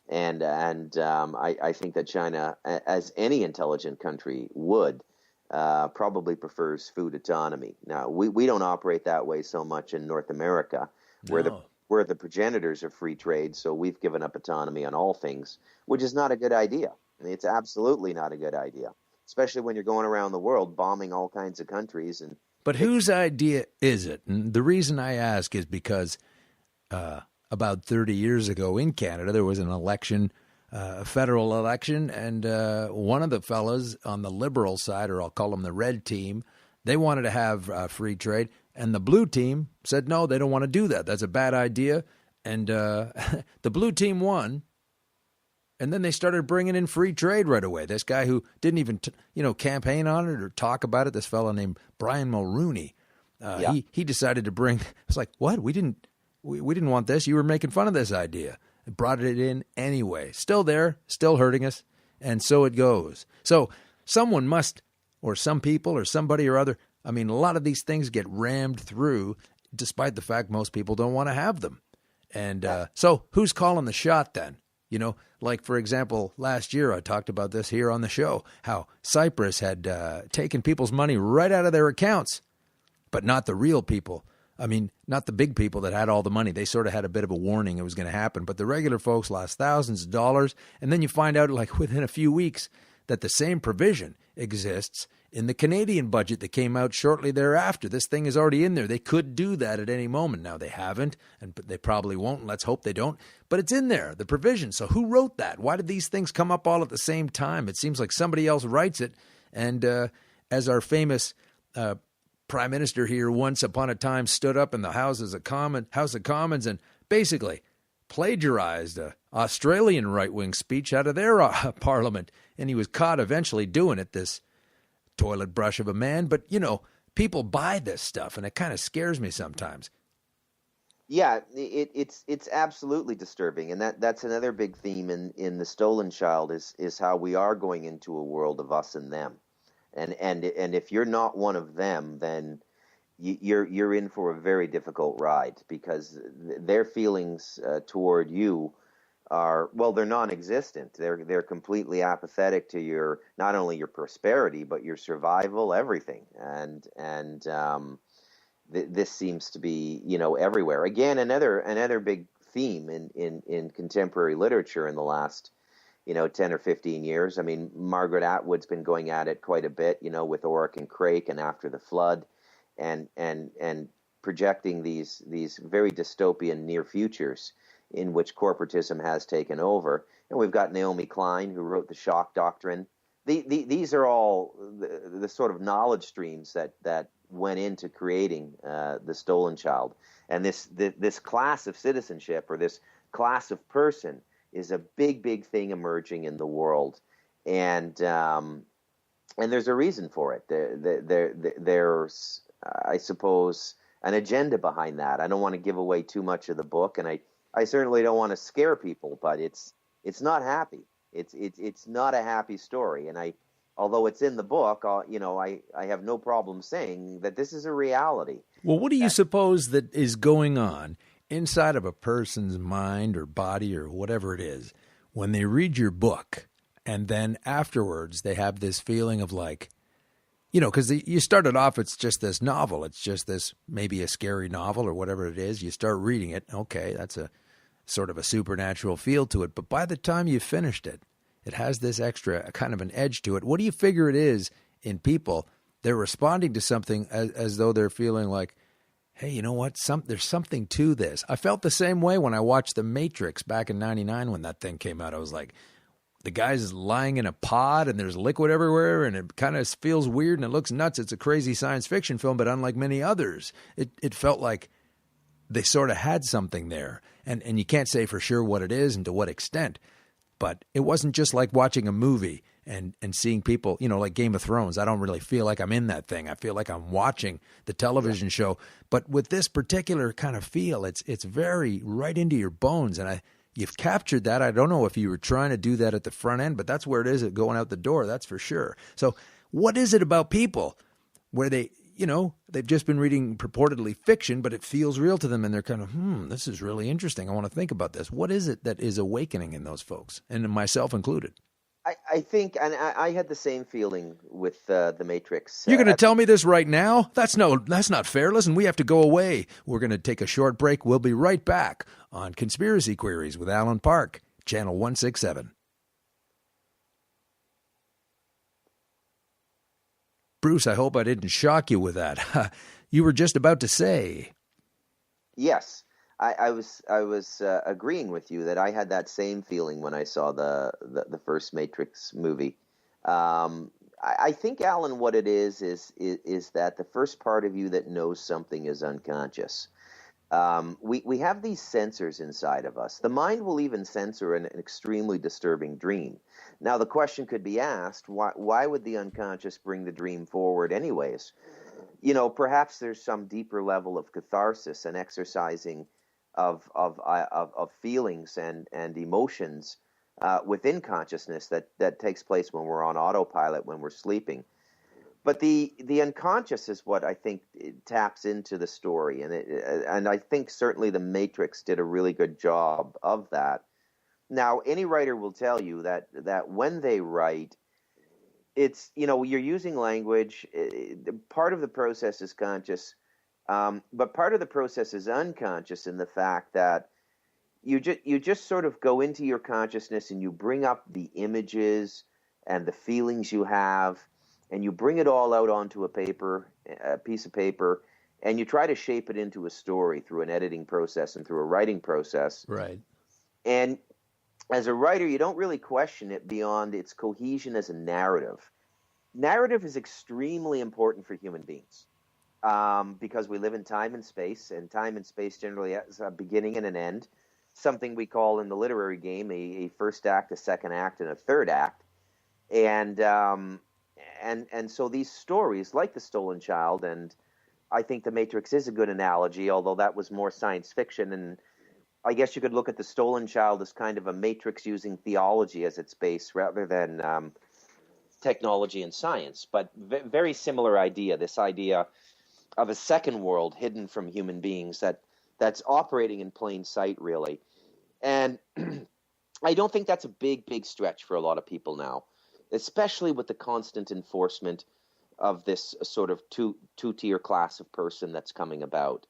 And I think that China, as any intelligent country would, probably prefers food autonomy. Now, we don't operate that way so much in North America, where the progenitors of free trade, so we've given up autonomy on all things, which is not a good idea. I mean, it's absolutely not a good idea, especially when you're going around the world bombing all kinds of countries. But whose idea is it? And the reason I ask is because about 30 years ago in Canada, there was an election, a federal election, and one of the fellas on the liberal side, or I'll call them the red team, they wanted to have free trade, and the blue team said, no, they don't want to do that. That's a bad idea. And the blue team won, and then they started bringing in free trade right away. This guy who didn't even campaign on it or talk about it, this fellow named Brian Mulroney, he decided to bring. It's like, what? We didn't want this. You were making fun of this idea. Brought it in anyway. Still there, still hurting us, and so it goes. So someone must, or some people, or somebody or other. I mean, a lot of these things get rammed through, despite the fact most people don't want to have them. And so who's calling the shot then? Like, for example, last year I talked about this here on the show, how Cyprus had taken people's money right out of their accounts, but not the real people. I mean, not the big people that had all the money. They sort of had a bit of a warning it was going to happen. But the regular folks lost thousands of dollars. And then you find out, like, within a few weeks, that the same provision exists in the Canadian budget that came out shortly thereafter. This thing is already in there. They could do that at any moment. Now, they haven't, and they probably won't. Let's hope they don't. But it's in there, the provision. So who wrote that? Why did these things come up all at the same time? It seems like somebody else writes it. And as our famous prime minister here once upon a time stood up in the House of Commons and basically plagiarized a Australian right-wing speech out of their parliament, and he was caught eventually doing it, this toilet brush of a man. But, people buy this stuff, and it kind of scares me sometimes. Yeah, it's absolutely disturbing, and that's another big theme in The Stolen Child is how we are going into a world of us and them, and if you're not one of them, then you're in for a very difficult ride, because their feelings toward you are, well, they're non-existent. They're completely apathetic to not only your prosperity but your survival, everything, and this seems to be everywhere. Again, another big theme in contemporary literature in the last 10 or 15 years. I mean, Margaret Atwood's been going at it quite a bit, with Oric and Crake and After the Flood, and projecting these very dystopian near futures in which corporatism has taken over. And we've got Naomi Klein, who wrote The Shock Doctrine. These are all the sort of knowledge streams that went into creating The Stolen Child. And this class of citizenship, or this class of person, is a big thing emerging in the world. And there's a reason for it. There's, I suppose, an agenda behind that. I don't want to give away too much of the book, and I certainly don't want to scare people, but it's not happy. It's not a happy story, and although it's in the book, I have no problem saying that this is a reality. Well, what do you suppose that is going on inside of a person's mind or body or whatever it is when they read your book, and then afterwards they have this feeling of like, because you started off, it's just this novel. It's just this, maybe a scary novel or whatever it is. You start reading it. Okay, that's a sort of a supernatural feel to it. But by the time you finished it, it has this extra kind of an edge to it. What do you figure it is in people? They're responding to something as though they're feeling like, hey, you know what? There's something to this. I felt the same way when I watched The Matrix back in '99 when that thing came out. I was like, the guy's lying in a pod and there's liquid everywhere and it kind of feels weird and it looks nuts. It's a crazy science fiction film, but unlike many others, it felt like they sort of had something there. And you can't say for sure what it is and to what extent, but it wasn't just like watching a movie and seeing people, like Game of Thrones. I don't really feel like I'm in that thing. I feel like I'm watching the television show. But with this particular kind of feel, it's very right into your bones. And you've captured that. I don't know if you were trying to do that at the front end, but that's where it is going out the door. That's for sure. So what is it about people where they've just been reading purportedly fiction, but it feels real to them and they're kind of, this is really interesting. I want to think about this. What is it that is awakening in those folks, and myself included? I think, and I had the same feeling with The Matrix. You're going to tell me this right now? That's not fair. Listen, we have to go away. We're going to take a short break. We'll be right back on Conspiracy Queries with Alan Park, Channel 167. Bruce, I hope I didn't shock you with that. You were just about to say. Yes, I was agreeing with you that I had that same feeling when I saw the first Matrix movie. I think, Alan, what it is that the first part of you that knows something is unconscious. We have these sensors inside of us. The mind will even censor an extremely disturbing dream. Now, the question could be asked, why would the unconscious bring the dream forward anyways? Perhaps there's some deeper level of catharsis and exercising of feelings and emotions within consciousness that takes place when we're on autopilot, when we're sleeping. But the unconscious is what I think taps into the story, and I think certainly The Matrix did a really good job of that. Now, any writer will tell you that when they write, it's, you're using language. Part of the process is conscious, but part of the process is unconscious in the fact that you just sort of go into your consciousness and you bring up the images and the feelings you have, and you bring it all out onto a piece of paper, and you try to shape it into a story through an editing process and through a writing process. Right. And as a writer, you don't really question it beyond its cohesion as a narrative. Narrative is extremely important for human beings. because we live in time and space, and time and space generally has a beginning and an end, something we call in the literary game a first act, a second act, and a third act. And so these stories, like The Stolen Child, and I think The Matrix is a good analogy, although that was more science fiction. And I guess you could look at The Stolen Child as kind of a Matrix using theology as its base rather than technology and science. But very similar idea, this idea of a second world hidden from human beings that's operating in plain sight, really. And I don't think that's a big stretch for a lot of people now, especially with the constant enforcement of this sort of two-tier class of person that's coming about.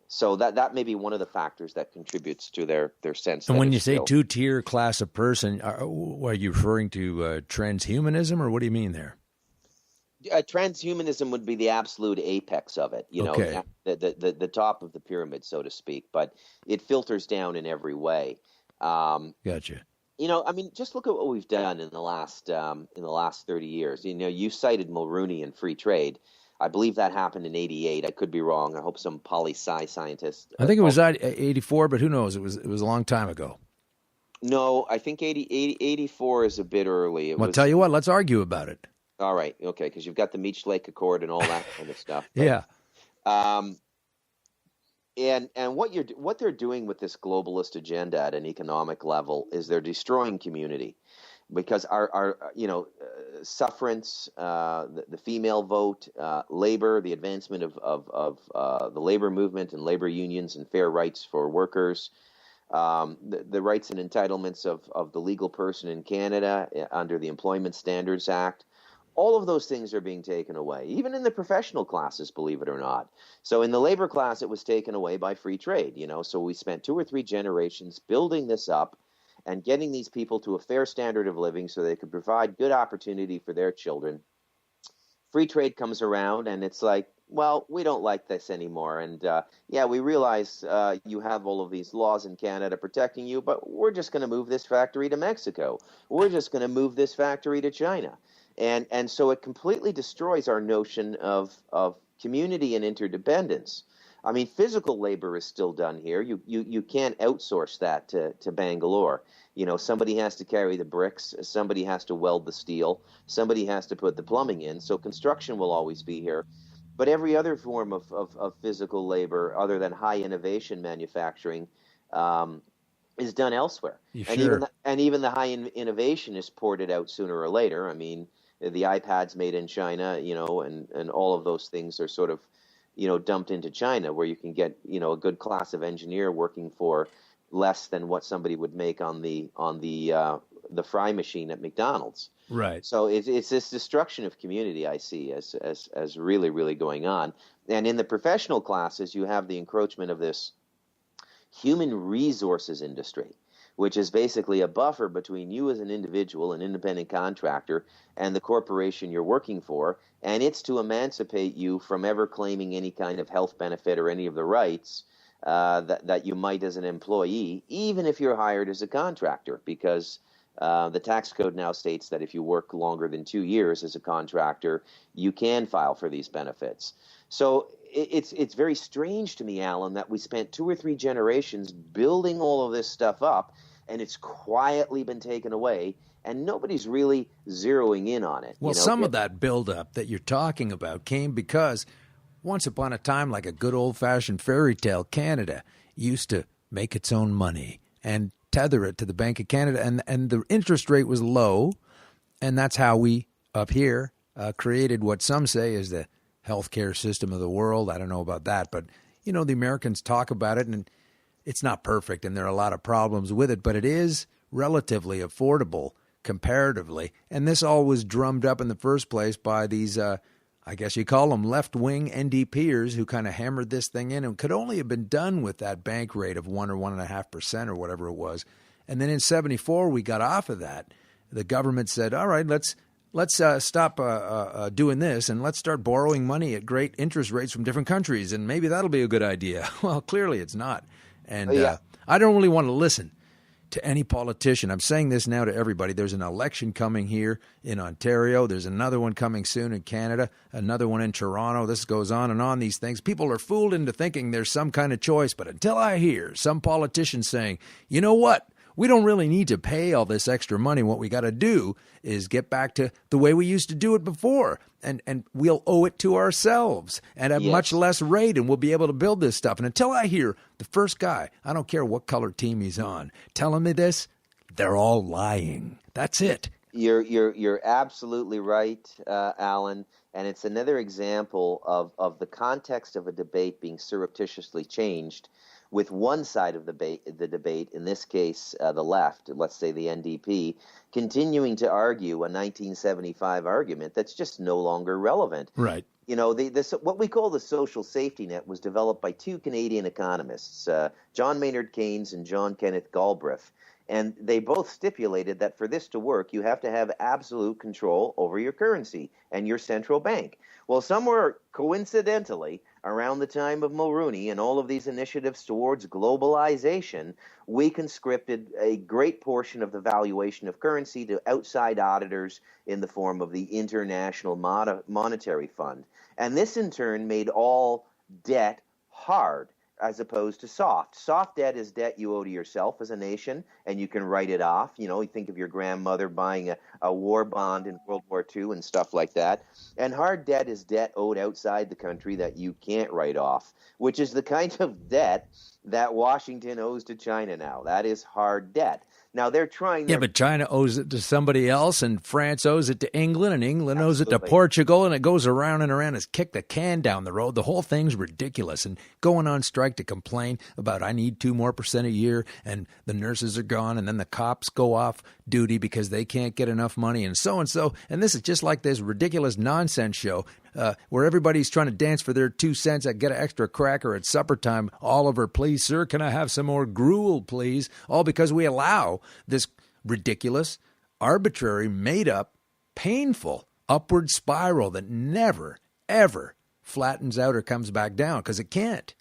So that may be one of the factors that contributes to their sense. And when you say two-tier class of person, are you referring to transhumanism, or what do you mean there? Transhumanism would be the absolute apex of it, Okay. the top of the pyramid, so to speak. But it filters down in every way. Gotcha. I mean, just look at what we've done in the last 30 years. You cited Mulrooney and free trade. I believe that happened in '88. I could be wrong. I hope some poli-sci scientist. I think it was 84, but who knows? It was a long time ago. No, I think 84 is a bit early. Well, tell you what, let's argue about it. All right, okay, because you've got the Meech Lake Accord and all that kind of stuff. But, yeah. And what they're doing with this globalist agenda at an economic level is they're destroying community, because our sufferance, the female vote, labor, the advancement of the labor movement and labor unions and fair rights for workers, the rights and entitlements of the legal person in Canada under the Employment Standards Act. All of those things are being taken away, even in the professional classes, believe it or not. So in the labor class, it was taken away by free trade, So we spent 2 or 3 generations building this up and getting these people to a fair standard of living so they could provide good opportunity for their children. Free trade comes around, and it's like, well, we don't like this anymore. And we realize you have all of these laws in Canada protecting you, but we're just going to move this factory to Mexico. We're just going to move this factory to China. And so it completely destroys our notion of community and interdependence. I mean, physical labor is still done here. You can't outsource that to Bangalore. Somebody has to carry the bricks. Somebody has to weld the steel. Somebody has to put the plumbing in. So construction will always be here. But every other form of physical labor, other than high innovation manufacturing, is done elsewhere. And even the high innovation is ported out sooner or later. I mean, the iPads made in China, and all of those things are sort of, dumped into China, where you can get, a good class of engineer working for less than what somebody would make on the fry machine at McDonald's. Right. So it's this destruction of community I see as really, really going on. And in the professional classes, you have the encroachment of this human resources industry, which is basically a buffer between you as an individual, an independent contractor, and the corporation you're working for, and it's to emancipate you from ever claiming any kind of health benefit or any of the rights that you might as an employee, even if you're hired as a contractor, because the tax code now states that if you work longer than 2 years as a contractor, you can file for these benefits. So it's very strange to me, Alan, that we spent 2 or 3 generations building all of this stuff up, and it's quietly been taken away, and nobody's really zeroing in on it. Well, some of that buildup that you're talking about came because once upon a time, like a good old-fashioned fairy tale, Canada used to make its own money and tether it to the Bank of Canada, and the interest rate was low, and that's how we, up here, created what some say is the healthcare system of the world. I don't know about that, but, the Americans talk about it, and it's not perfect, and there are a lot of problems with it, but it is relatively affordable comparatively. And this all was drummed up in the first place by these, I guess you call them left-wing NDPers who kind of hammered this thing in, and could only have been done with that bank rate of 1 or 1.5% or whatever it was. And then in '74, we got off of that. The government said, all right, let's stop doing this, and let's start borrowing money at great interest rates from different countries, and maybe that'll be a good idea. Well, clearly it's not. And I don't really want to listen to any politician. I'm saying this now to everybody. There's an election coming here in Ontario. There's another one coming soon in Canada, another one in Toronto. This goes on and on, these things. People are fooled into thinking there's some kind of choice. But until I hear some politician saying, you know what? We don't really need to pay all this extra money. What we got to do is get back to the way we used to do it before, and we'll owe it to ourselves at a much less rate, and we'll be able to build this stuff. And until I hear the first guy, I don't care what color team he's on, telling me this, they're all lying. That's it. You're absolutely right, Alan. And it's another example of the context of a debate being surreptitiously changed, with one side of the debate, in this case the left, let's say the NDP, continuing to argue a 1975 argument that's just no longer relevant. Right. You know, what we call the social safety net was developed by two Canadian economists, John Maynard Keynes and John Kenneth Galbraith. And they both stipulated that for this to work, you have to have absolute control over your currency and your central bank. Well, somewhere coincidentally, around the time of Mulroney and all of these initiatives towards globalization, we conscripted a great portion of the valuation of currency to outside auditors in the form of the International Monetary Fund. And this, in turn, made all debt hard, as opposed to soft. Soft debt is debt you owe to yourself as a nation, and you can write it off. You know, you think of your grandmother buying a war bond in World War II and stuff like that. And hard debt is debt owed outside the country that you can't write off, which is the kind of debt that Washington owes to China now. That is hard debt. Now, they're trying... Yeah, but China owes it to somebody else, and France owes it to England, and England owes it to Portugal, and it goes around and around. It's kicked the can down the road. The whole thing's ridiculous. And going on strike to complain about I need 2% more a year, and the nurses are gone, and then the cops go off duty because they can't get enough money, and so and so. And this is just like this ridiculous nonsense show where everybody's trying to dance for their 2 cents. I get an extra cracker at supper time. Oliver, please, sir, can I have some more gruel, please? All because we allow this ridiculous, arbitrary, made-up, painful upward spiral that never, ever flattens out or comes back down, because it can't.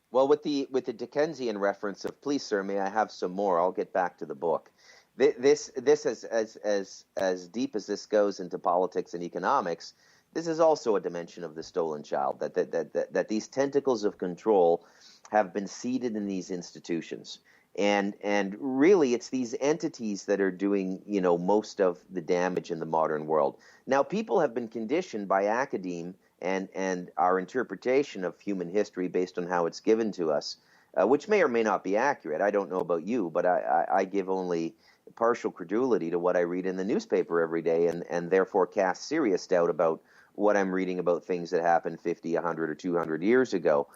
Well, with the Dickensian reference of please, sir, may I have some more? I'll get back to the book. This is as deep as this goes into politics and economics. This is also a dimension of the stolen child, that these tentacles of control have been seeded in these institutions. And really, it's these entities that are doing, you know, most of the damage in the modern world. Now, people have been conditioned by academe and our interpretation of human history based on how it's given to us, which may or may not be accurate. I don't know about you, but I give only partial credulity to what I read in the newspaper every day, and therefore cast serious doubt about what I'm reading about things that happened 50, 100, or 200 years ago.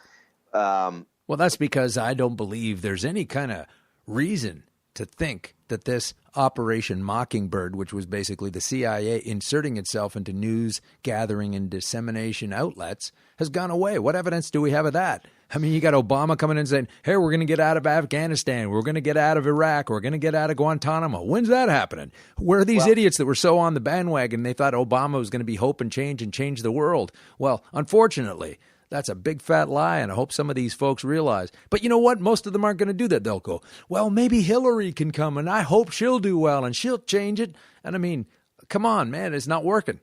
Well, that's because I don't believe there's any kind of reason to think that this Operation Mockingbird, which was basically the CIA inserting itself into news gathering and dissemination outlets, has gone away. What evidence do we have of that? I mean, you got Obama coming in and saying, hey, we're going to get out of Afghanistan. We're going to get out of Iraq. We're going to get out of Guantanamo. When's that happening? Where are these idiots that were so on the bandwagon they thought Obama was going to be hope and change the world? Well, unfortunately, that's a big fat lie, and I hope some of these folks realize. But you know what? Most of them aren't going to do that. They'll go, well, maybe Hillary can come, and I hope she'll do well, and she'll change it. And I mean, come on, man, it's not working.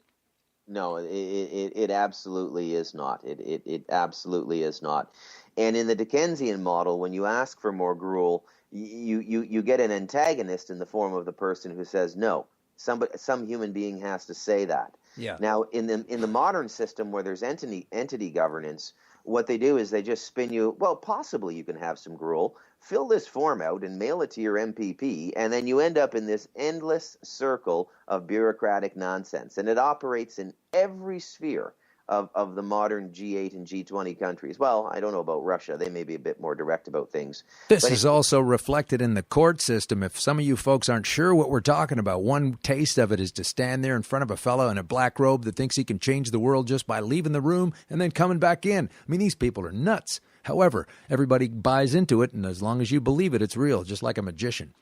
No, it absolutely is not. It absolutely is not. And in the Dickensian model, when you ask for more gruel, you get an antagonist in the form of the person who says no. Some human being has to say that. Yeah. Now, in the modern system where there's entity governance, what they do is they just spin you, well, possibly you can have some gruel, fill this form out and mail it to your MPP, and then you end up in this endless circle of bureaucratic nonsense. And it operates in every sphere of the modern G8 and G20 countries. Well, I don't know about Russia. They may be a bit more direct about things. This is also reflected in the court system. If some of you folks aren't sure what we're talking about, one taste of it is to stand there in front of a fellow in a black robe that thinks he can change the world just by leaving the room and then coming back in. I mean, these people are nuts. However, everybody buys into it, and as long as you believe it, it's real, just like a magician.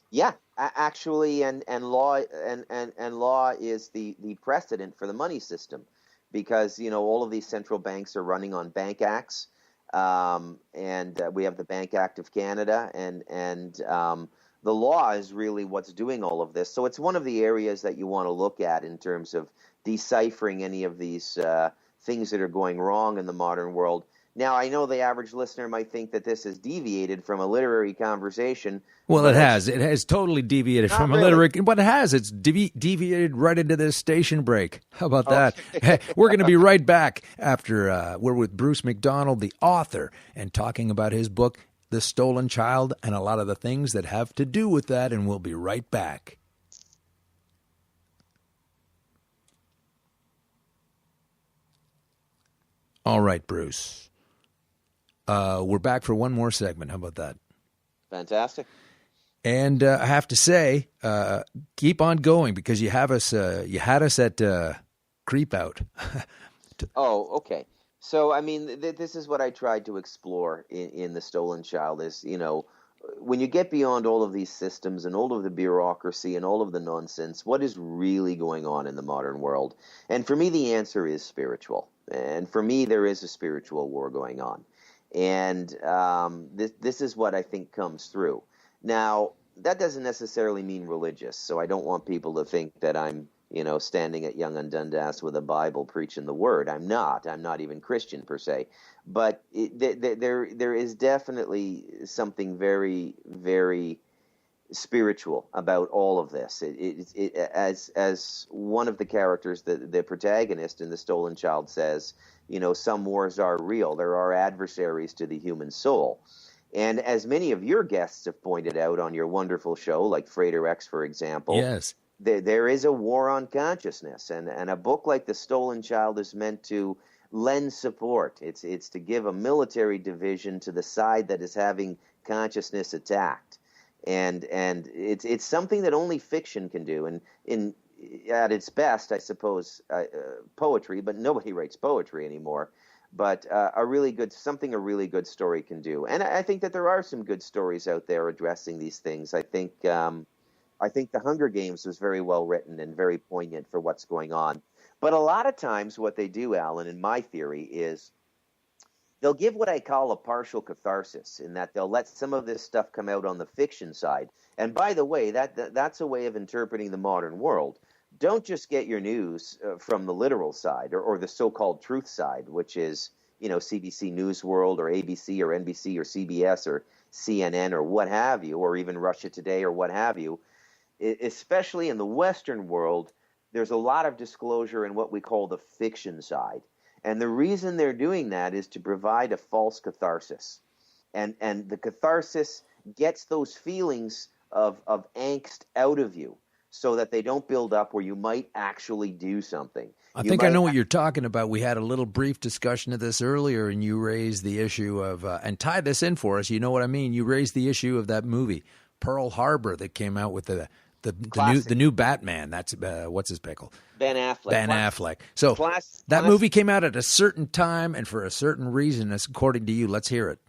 Yeah, actually, and law is the precedent for the money system. Because, you know, all of these central banks are running on bank acts, and we have the Bank Act of Canada, and the law is really what's doing all of this. So it's one of the areas that you want to look at in terms of deciphering any of these things that are going wrong in the modern world. Now, I know the average listener might think that this has deviated from a literary conversson. Well, it has. It has totally deviated from a literary. But it has. It's deviated right into this station break. How about that? We're going to be right back after we're with Bruce MacDonald, the author, and talking about his book, The Stolen Child, and a lot of the things that have to do with that, and we'll be right back. All right, Bruce. We're back for one more segment. How about that? Fantastic. And I have to say, keep on going because you have us. You had us at creep out. Oh, okay. So, I mean, this is what I tried to explore in The Stolen Child is, when you get beyond all of these systems and all of the bureaucracy and all of the nonsense, what is really going on in the modern world? And for me, the answer is spiritual. And for me, there is a spiritual war going on. And this is what I think comes through. Now, that doesn't necessarily mean religious, so I don't want people to think that I'm, standing at Yonge and Dundas with a Bible preaching the word. I'm not. I'm not even Christian per se. But there is definitely something very, very spiritual about all of this. As one of the characters, the protagonist in The Stolen Child says, some wars are real. There are adversaries to the human soul. And as many of your guests have pointed out on your wonderful show, like Frater X, for example, yes, there is a war on consciousness. And a book like The Stolen Child is meant to lend support. It's to give a military division to the side that is having consciousness attacked. And it's something that only fiction can do. And at its best, I suppose, poetry, but nobody writes poetry anymore. But a really good story can do. And I think that there are some good stories out there addressing these things. I think The Hunger Games was very well written and very poignant for what's going on. But a lot of times what they do, Alan, in my theory, is they'll give what I call a partial catharsis, in that they'll let some of this stuff come out on the fiction side. And by the way, that's a way of interpreting the modern world. Don't just get your news from the literal side or the so-called truth side, which is, CBC News World or ABC or NBC or CBS or CNN or what have you, or even Russia Today or what have you. Especially in the Western world, there's a lot of disclosure in what we call the fiction side. And the reason they're doing that is to provide a false catharsis. And the catharsis gets those feelings of angst out of you so that they don't build up where you might actually do something. I think I know what you're talking about. We had a little brief discussion of this earlier, and you raised the issue of, and tie this in for us, you know what I mean? You raised the issue of that movie, Pearl Harbor, that came out with the new Batman. That's what's his pickle? Ben Affleck. Affleck. So that movie came out at a certain time and for a certain reason, according to you. Let's hear it.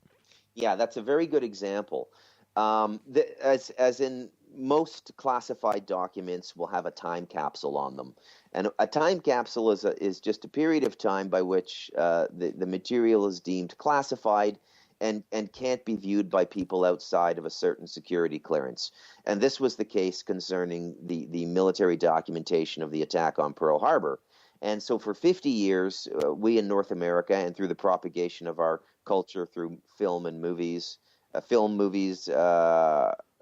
Yeah, that's a very good example. As in most classified documents will have a time capsule on them, and a time capsule is just a period of time by which the material is deemed classified and can't be viewed by people outside of a certain security clearance. And this was the case concerning the military documentation of the attack on Pearl Harbor. And so for 50 years, we in North America, and through the propagation of our culture through film and movies,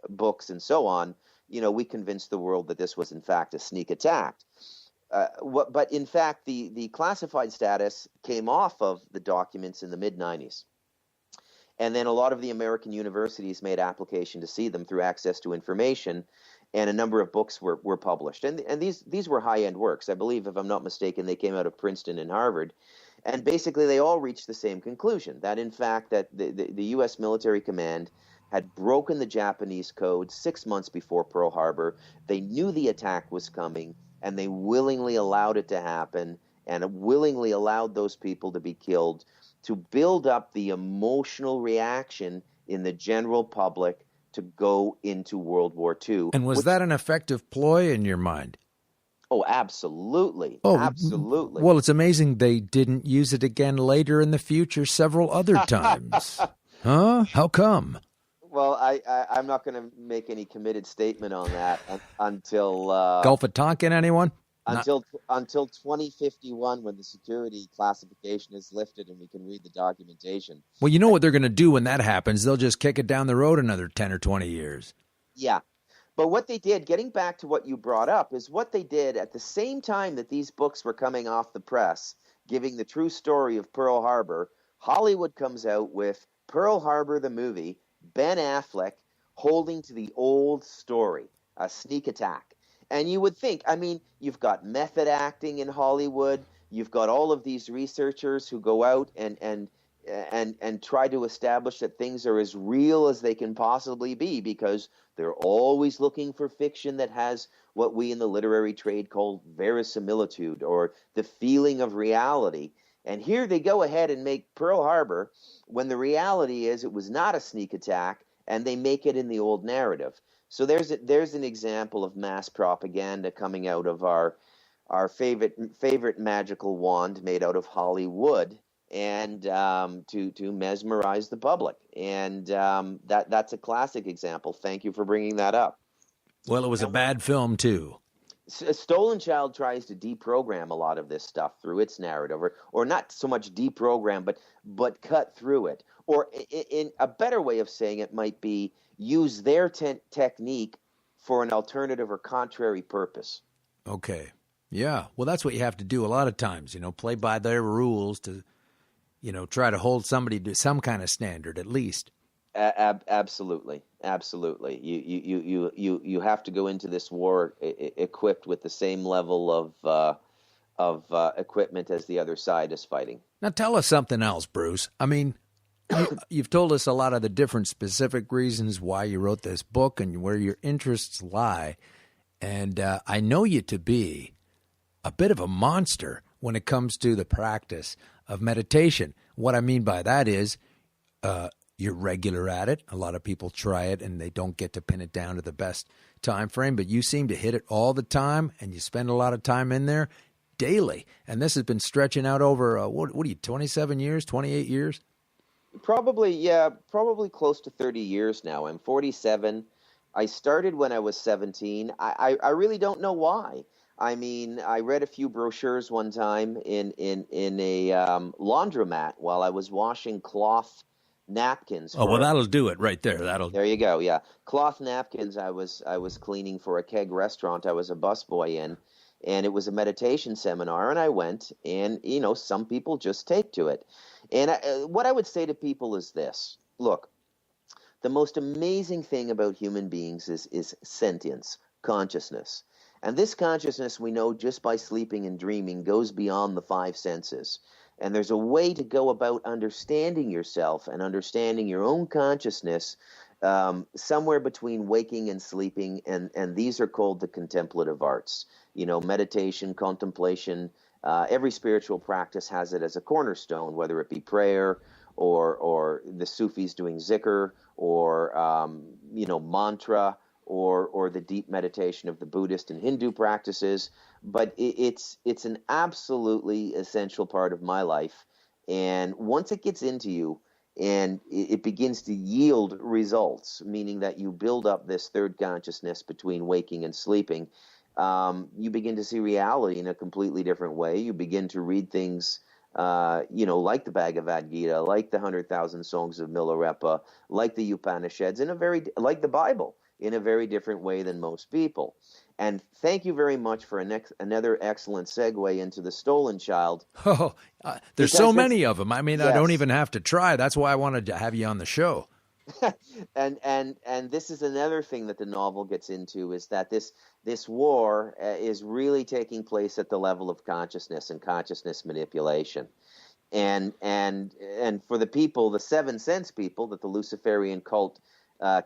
books, and so on, we convinced the world that this was in fact a sneak attack. But in fact, the classified status came off of the documents in the mid-90s. And then a lot of the American universities made application to see them through access to information, and a number of books were published. And these were high-end works. I believe, if I'm not mistaken, they came out of Princeton and Harvard. And basically they all reached the same conclusion, that in fact that the U.S. military command had broken the Japanese code 6 months before Pearl Harbor. They knew the attack was coming, and they willingly allowed it to happen and willingly allowed those people to be killed to build up the emotional reaction in the general public to go into World War II. And was that an effective ploy in your mind? Oh, absolutely. Oh, absolutely. Well, it's amazing they didn't use it again later in the future several other times. Huh? How come? Well, I'm not going to make any committed statement on that until Gulf of Tonkin, anyone? until 2051, when the security classification is lifted and we can read the documentation. Well, you know what they're going to do when that happens? They'll just kick it down the road another 10 or 20 years. Yeah. But what they did, getting back to what you brought up, is what they did at the same time that these books were coming off the press, giving the true story of Pearl Harbor, Hollywood comes out with Pearl Harbor the movie, Ben Affleck holding to the old story, a sneak attack. And you would think, I mean, you've got method acting in Hollywood, you've got all of these researchers who go out and try to establish that things are as real as they can possibly be, because they're always looking for fiction that has what we in the literary trade call verisimilitude, or the feeling of reality. And here they go ahead and make Pearl Harbor when the reality is it was not a sneak attack, and they make it in the old narrative. So there's an example of mass propaganda coming out of our favorite magical wand made out of Hollywood, and to mesmerize the public. And that's a classic example. Thank you for bringing that up. Well, it was a bad film, too. Stolen Child tries to deprogram a lot of this stuff through its narrative, or not so much deprogram, but cut through it. Or in a better way of saying it might be use their technique for an alternative or contrary purpose. Okay. Yeah. Well, that's what you have to do a lot of times, play by their rules to, try to hold somebody to some kind of standard at least. Absolutely. You have to go into this war equipped with the same level of equipment as the other side is fighting. Now tell us something else, Bruce. I mean, you've told us a lot of the different specific reasons why you wrote this book and where your interests lie. And I know you to be a bit of a monster when it comes to the practice of meditation. What I mean by that is you're regular at it. A lot of people try it and they don't get to pin it down to the best time frame, but you seem to hit it all the time, and you spend a lot of time in there daily. And this has been stretching out over, what are you, 27 years, 28 years? Probably close to 30 years now. I'm 47. I started when I was 17. I really don't know why. I mean, I read a few brochures one time in a laundromat while I was washing cloth napkins. Oh, well, that'll do it right there. There you go. Yeah, cloth napkins. I was cleaning for a keg restaurant I was a busboy in, and it was a meditation seminar, and I went, and some people just take to it. And what I would say to people is this: look, the most amazing thing about human beings is sentience, consciousness. And this consciousness, we know just by sleeping and dreaming, goes beyond the five senses. And there's a way to go about understanding yourself and understanding your own consciousness somewhere between waking and sleeping. And these are called the contemplative arts. Meditation, contemplation. Every spiritual practice has it as a cornerstone, whether it be prayer or the Sufis doing zikr or, mantra, or the deep meditation of the Buddhist and Hindu practices. But it's an absolutely essential part of my life. And once it gets into you and it begins to yield results, meaning that you build up this third consciousness between waking and sleeping, you begin to see reality in a completely different way. You begin to read things like the Bhagavad Gita, like the 100,000 Songs of Milarepa, like the Upanishads, like the Bible, in a very different way than most people. And thank you very much for another excellent segue into the Stolen Child. Oh, there's so many of them. I mean, yes. I don't even have to try. That's why I wanted to have you on the show. and this is another thing that the novel gets into, is that this war is really taking place at the level of consciousness and consciousness manipulation. And for the people, the 7 sense people that the Luciferian cult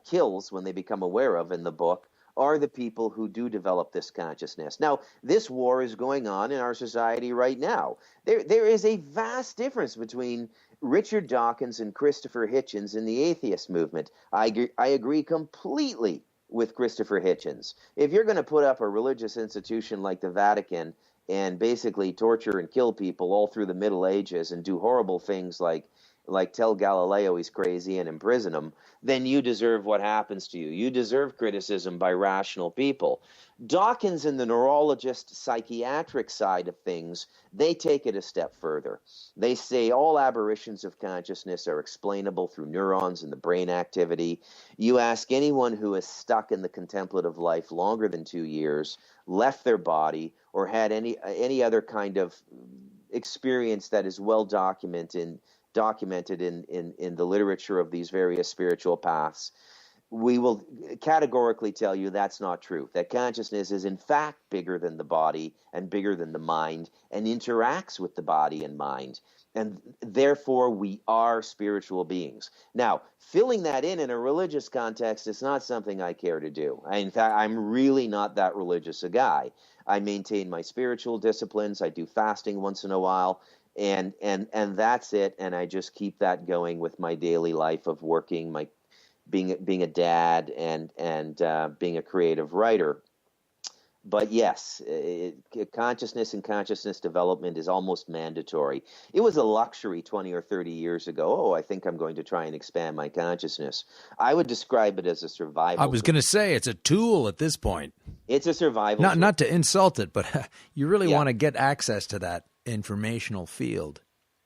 kills when they become aware of in the book, are the people who do develop this consciousness. Now, this war is going on in our society right now. There is a vast difference between Richard Dawkins and Christopher Hitchens in the atheist movement. I agree completely with Christopher Hitchens. If you're going to put up a religious institution like the Vatican and basically torture and kill people all through the Middle Ages and do horrible things like like tell Galileo he's crazy and imprison him, then you deserve what happens to you. You deserve criticism by rational people. Dawkins and the neurologist psychiatric side of things, they take it a step further. They say all aberrations of consciousness are explainable through neurons in the brain activity. You ask anyone who is stuck in the contemplative life longer than 2 years, left their body, or had any other kind of experience that is well documented in the literature of these various spiritual paths, we will categorically tell you that's not true, that consciousness is in fact bigger than the body and bigger than the mind and interacts with the body and mind. And therefore, we are spiritual beings. Now, filling that in a religious context is not something I care to do. In fact, I'm really not that religious a guy. I maintain my spiritual disciplines. I do fasting once in a while. And that's it. And I just keep that going with my daily life of working, being a dad and being a creative writer. But yes, consciousness and consciousness development is almost mandatory. It was a luxury 20 or 30 years ago. Oh, I think I'm going to try and expand my consciousness. I would describe it as a survival. I was going to say it's a tool at this point. It's a survival tool. Not to insult it, but you really want to get access to that informational field.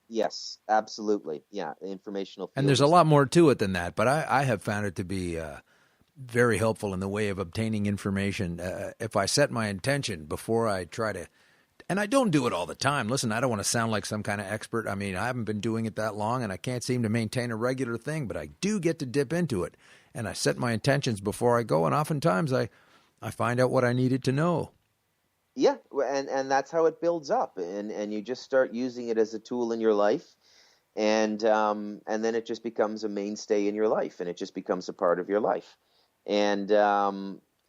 Yes, absolutely. Yeah, informational field. And there's a lot more to it than that, but I have found it to be very helpful in the way of obtaining information. If I set my intention before I try to, and I don't do it all the time. Listen, I don't want to sound like some kind of expert. I mean, I haven't been doing it that long, and I can't seem to maintain a regular thing, but I do get to dip into it. And I set my intentions before I go, and oftentimes I find out what I needed to know. Yeah, and that's how it builds up, and you just start using it as a tool in your life, and then it just becomes a mainstay in your life, and it just becomes a part of your life. And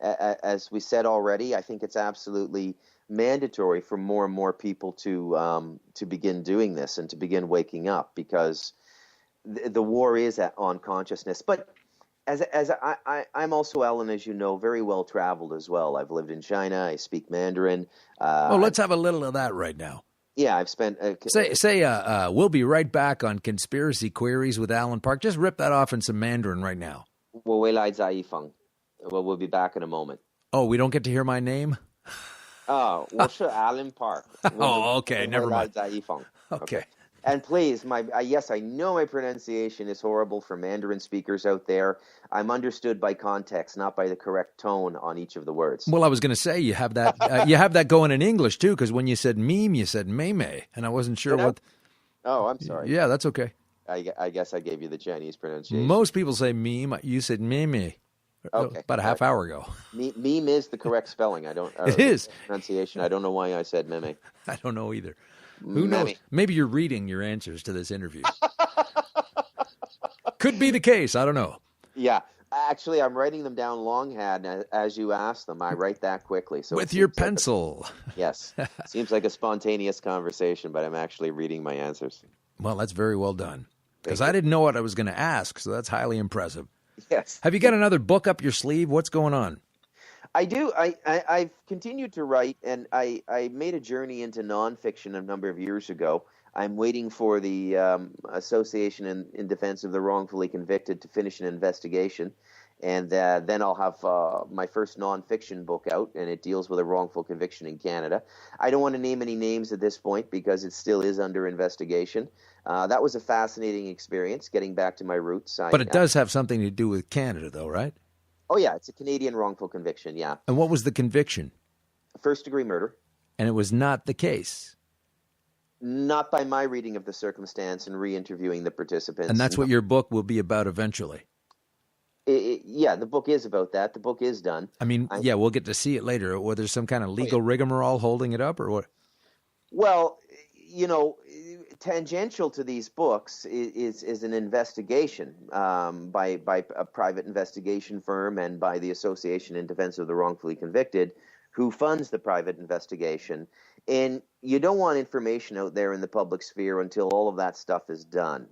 as we said already, I think it's absolutely mandatory for more and more people to begin doing this and to begin waking up, because the war is on consciousness. But I'm also, Alan, as you know, very well traveled as well. I've lived in China. I speak Mandarin. Well, let's have a little of that right now. Yeah, I've spent. We'll be right back on Conspiracy Queries with Alan Park. Just rip that off in some Mandarin right now. Well, we'll be back in a moment. Oh, we don't get to hear my name? Oh, 我是 Alan Park. Oh, okay, never mind. Okay. And please, yes, I know my pronunciation is horrible for Mandarin speakers out there. I'm understood by context, not by the correct tone on each of the words. Well, I was going to say you have that you have that going in English too, because when you said meme, you said meme, and I wasn't sure what. Oh, I'm sorry. Yeah, that's okay. I guess I gave you the Chinese pronunciation. Most people say meme. You said meme. Okay. About a half hour ago. Meme is the correct spelling. It is. Pronunciation. I don't know why I said meme. I don't know either. Who knows? Maybe you're reading your answers to this interview. Could be the case. I don't know. Yeah. Actually, I'm writing them down longhand as you ask them. I write that quickly. So with your pencil. Yes. Seems like a spontaneous conversation, but I'm actually reading my answers. Well, that's very well done. Because I didn't know what I was going to ask, so that's highly impressive. Yes. Have you got another book up your sleeve? What's going on? I do. I've continued to write, and I made a journey into nonfiction a number of years ago. I'm waiting for the Association in Defense of the Wrongfully Convicted to finish an investigation, and then I'll have my first nonfiction book out, and it deals with a wrongful conviction in Canada. I don't want to name any names at this point because it still is under investigation. That was a fascinating experience, getting back to my roots. But it does have something to do with Canada, though, right? Oh, yeah. It's a Canadian wrongful conviction, yeah. And what was the conviction? First-degree murder. And it was not the case? Not by my reading of the circumstance and re-interviewing the participants. And that's what your book will be about eventually? Yeah, the book is about that. The book is done. I mean, we'll get to see it later. Or there's some kind of legal rigmarole holding it up, or what? Well, tangential to these books is an investigation by a private investigation firm and by the Association in Defense of the Wrongfully Convicted, who funds the private investigation. And you don't want information out there in the public sphere until all of that stuff is done,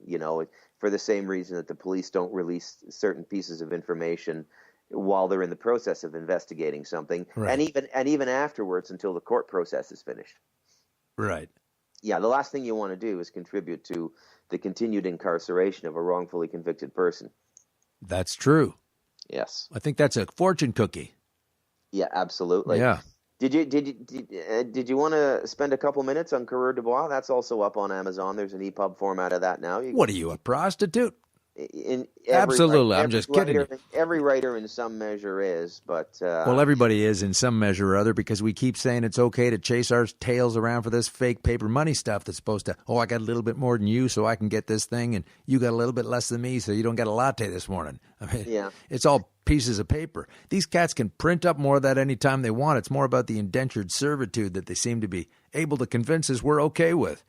for the same reason that the police don't release certain pieces of information while they're in the process of investigating something, right. and even afterwards until the court process is finished. Right. Yeah, the last thing you want to do is contribute to the continued incarceration of a wrongfully convicted person. That's true. Yes. I think that's a fortune cookie. Yeah, absolutely. Yeah. Did you want to spend a couple minutes on Coureurs de Bois? That's also up on Amazon. There's an EPUB format of that now. What are you, a prostitute? Absolutely. I'm just kidding you. Every writer in some measure is, but... well, everybody is in some measure or other, because we keep saying it's okay to chase our tails around for this fake paper money stuff that's supposed to, I got a little bit more than you so I can get this thing, and you got a little bit less than me so you don't get a latte this morning. I mean, yeah. It's all pieces of paper. These cats can print up more of that anytime they want. It's more about the indentured servitude that they seem to be able to convince us we're okay with.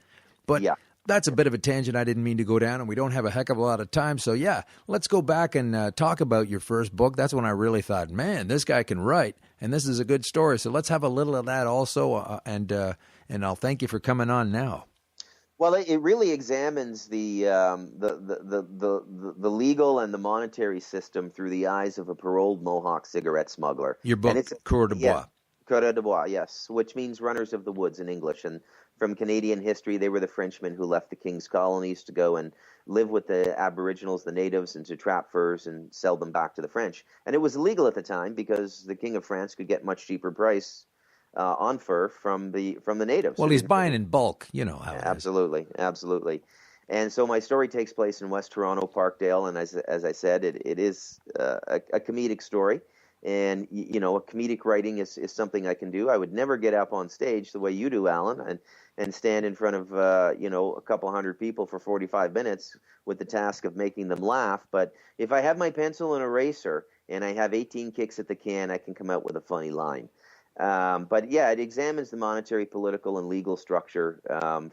But yeah. That's a bit of a tangent I didn't mean to go down, and we don't have a heck of a lot of time. So, yeah, let's go back and talk about your first book. That's when I really thought, man, this guy can write, and this is a good story. So let's have a little of that also, and I'll thank you for coming on now. Well, it really examines the legal and the monetary system through the eyes of a paroled Mohawk cigarette smuggler. Your book, Coureurs de Bois. Yeah, Coureurs de Bois, yes, which means runners of the woods in English. And from Canadian history, they were the Frenchmen who left the King's colonies to go and live with the Aboriginals, the natives, and to trap furs and sell them back to the French. And it was illegal at the time because the King of France could get much cheaper price on fur from the natives. Well, he's buying in bulk, you know how it absolutely, is. Absolutely. And so my story takes place in West Toronto, Parkdale, and as I said, it is a comedic story. And, you know, a comedic writing is something I can do. I would never get up on stage the way you do, Alan, and stand in front of, a couple hundred people for 45 minutes with the task of making them laugh. But if I have my pencil and eraser and I have 18 kicks at the can, I can come out with a funny line. But, yeah, it examines the monetary, political, and legal structure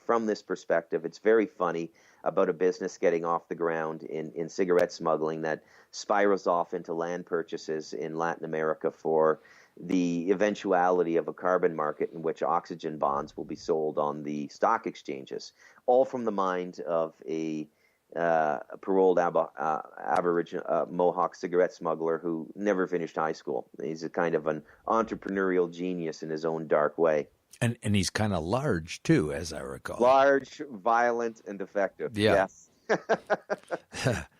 from this perspective. It's very funny about a business getting off the ground in cigarette smuggling that spirals off into land purchases in Latin America for the eventuality of a carbon market in which oxygen bonds will be sold on the stock exchanges, all from the mind of a paroled Aboriginal Mohawk cigarette smuggler who never finished high school. He's a kind of an entrepreneurial genius in his own dark way. And he's kind of large, too, as I recall. Large, violent, and effective. Yeah.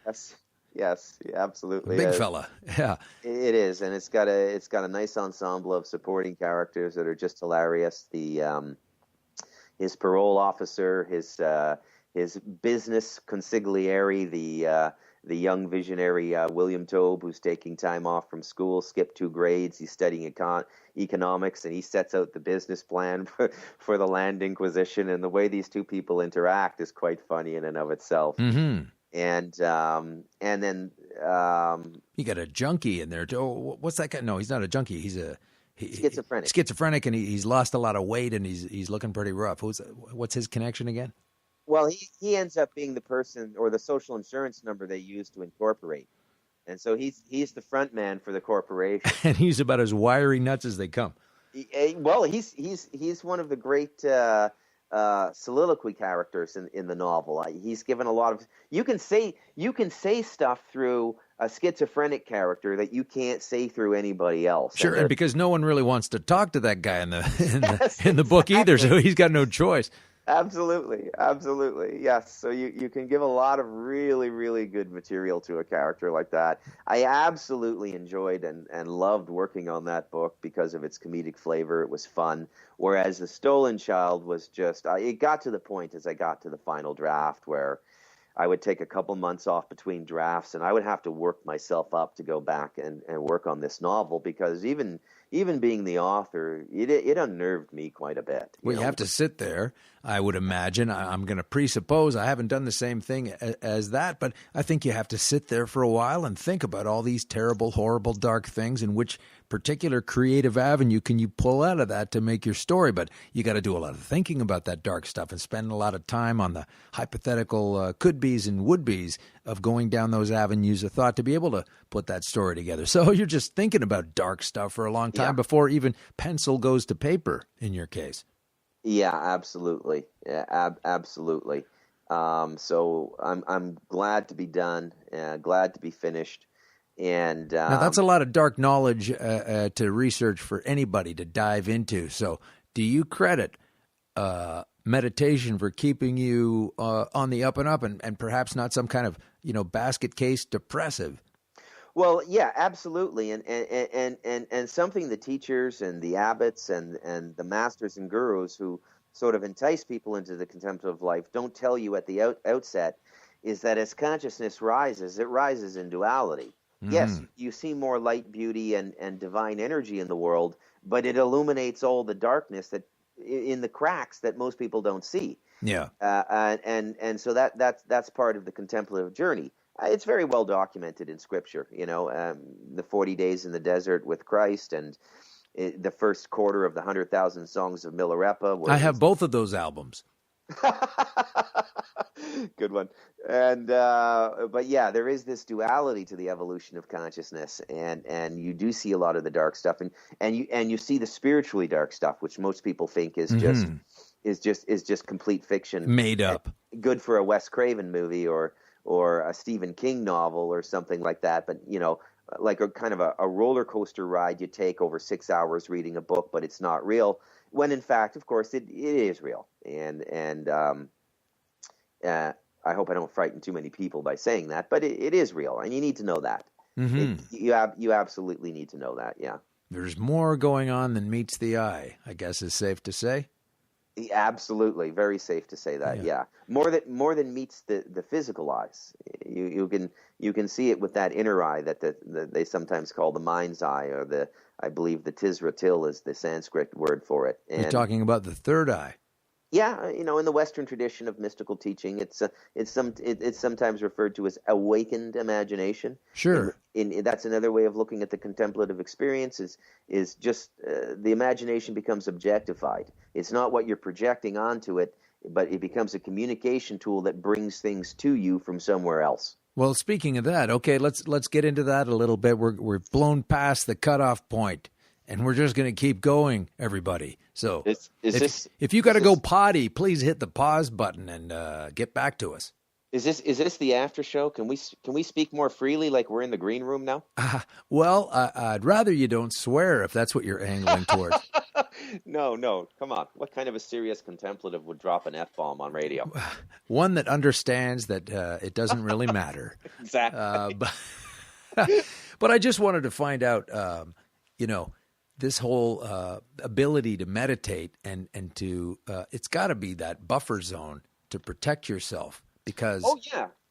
Yes. Yes, absolutely. Big fella. Yeah. It is, and it's got a nice ensemble of supporting characters that are just hilarious. His parole officer, his business consigliere, the young visionary William Tobe, who's taking time off from school, skipped 2 grades. He's studying economics, and he sets out the business plan for the land inquisition. And the way these two people interact is quite funny in and of itself. Mm-hmm. And then you got a junkie in there too. Oh, what's that guy? No, he's not a junkie. He's schizophrenic. Schizophrenic, and he's lost a lot of weight, and he's looking pretty rough. What's his connection again? Well, he ends up being the person or the social insurance number they use to incorporate, and so he's the front man for the corporation. And he's about as wiry nuts as they come. Well, he's one of the great soliloquy characters in the novel. He's given a lot of you can say stuff through a schizophrenic character that you can't say through anybody else. Sure, and because no one really wants to talk to that guy in the book either, so he's got no choice. Absolutely, yes. So you can give a lot of really, really good material to a character like that. I absolutely enjoyed and loved working on that book because of its comedic flavor. It was fun. Whereas The Stolen Child was just, it got to the point as I got to the final draft where I would take a couple months off between drafts, and I would have to work myself up to go back and work on this novel because even being the author, it unnerved me quite a bit. You have to sit there, I would imagine. I'm going to presuppose I haven't done the same thing as that, but I think you have to sit there for a while and think about all these terrible, horrible, dark things and which particular creative avenue can you pull out of that to make your story. But you got to do a lot of thinking about that dark stuff and spend a lot of time on the hypothetical could-be's and would-be's of going down those avenues of thought to be able to put that story together. So you're just thinking about dark stuff for a long time before even pencil goes to paper in your case. Yeah, absolutely. Yeah, absolutely. So I'm glad to be done, glad to be finished. And now that's a lot of dark knowledge to research for anybody to dive into. So do you credit meditation for keeping you on the up and up, and perhaps not some kind of basket case depressive. Well, yeah, absolutely, and something the teachers and the abbots and the masters and gurus who sort of entice people into the contemplative life don't tell you at the outset is that as consciousness rises, it rises in duality. Mm-hmm. Yes, you see more light, beauty, and divine energy in the world, but it illuminates all the darkness that in the cracks that most people don't see. Yeah, and so that's part of the contemplative journey. It's very well documented in Scripture, the 40 days in the desert with Christ and the first quarter of the 100,000 Songs of Milarepa. I have both of those albums. Good one. And but yeah, there is this duality to the evolution of consciousness, and you do see a lot of the dark stuff, and you see the spiritually dark stuff, which most people think is just complete fiction, made up, good for a Wes Craven movie or a Stephen King novel or something like that. But like a kind of a roller coaster ride you take over 6 hours reading a book, but it's not real. When in fact, of course, it is real. And I hope I don't frighten too many people by saying that, but it is real, and you need to know that. Mm-hmm. You absolutely need to know that. Yeah. There's more going on than meets the eye, I guess is safe to say. Absolutely, very safe to say that. Yeah, more than meets the physical eyes. You can see it with that inner eye that they sometimes call the mind's eye, or I believe the Tisratil is the Sanskrit word for it. And you're talking about the third eye. Yeah, in the Western tradition of mystical teaching, it's sometimes referred to as awakened imagination. Sure. That's another way of looking at the contemplative experience. Is just the imagination becomes objectified. It's not what you're projecting onto it, but it becomes a communication tool that brings things to you from somewhere else. Well, speaking of that, okay, let's get into that a little bit. We're blown past the cutoff point. And we're just going to keep going, everybody. So if you got to go potty, please hit the pause button and get back to us. Is this the after show? Can we speak more freely, like we're in the green room now? Well, I'd rather you don't swear if that's what you're angling towards. No, come on. What kind of a serious contemplative would drop an F-bomb on radio? One that understands that it doesn't really matter. Exactly. But I just wanted to find out, this whole ability to meditate and to it's got to be that buffer zone to protect yourself, because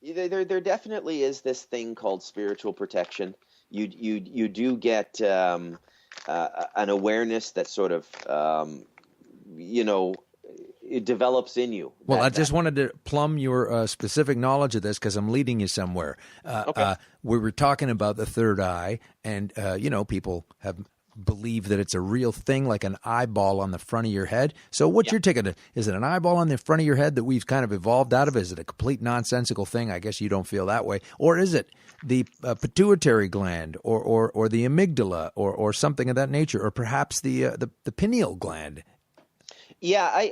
there definitely is this thing called spiritual protection. You do get an awareness that sort of it develops in you. Well, I just wanted to plumb your specific knowledge of this because I'm leading you somewhere. Okay. We were talking about the third eye, and people believe that it's a real thing, like an eyeball on the front of your head. So what's your ticket? Is it an eyeball on the front of your head that we've kind of evolved out of? Is it a complete nonsensical thing? I guess you don't feel that way. Or is it the pituitary gland or the amygdala or something of that nature, or perhaps the pineal gland? Yeah,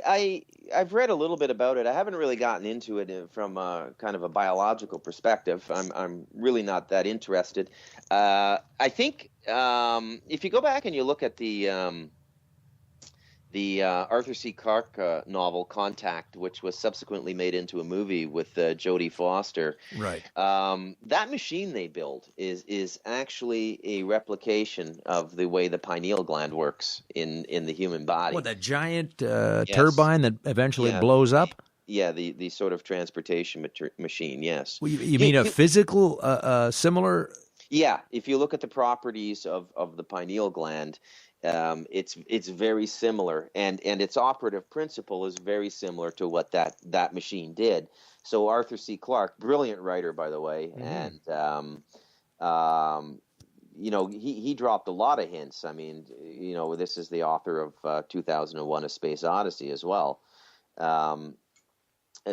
I've read a little bit about it. I haven't really gotten into it from kind of a biological perspective. I'm really not that interested. I think if you go back and you look at the Arthur C. Clarke novel Contact, which was subsequently made into a movie with Jodie Foster. Right. That machine they build is actually a replication of the way the pineal gland works in the human body. What, that giant turbine that eventually blows up? Yeah, the sort of transportation machine, yes. Well, you mean a physical similar? Yeah, if you look at the properties of the pineal gland, it's very similar, and its operative principle is very similar to what that machine did. So Arthur C. Clarke, brilliant writer, by the way, and he dropped a lot of hints. I mean, this is the author of 2001: A Space Odyssey as well.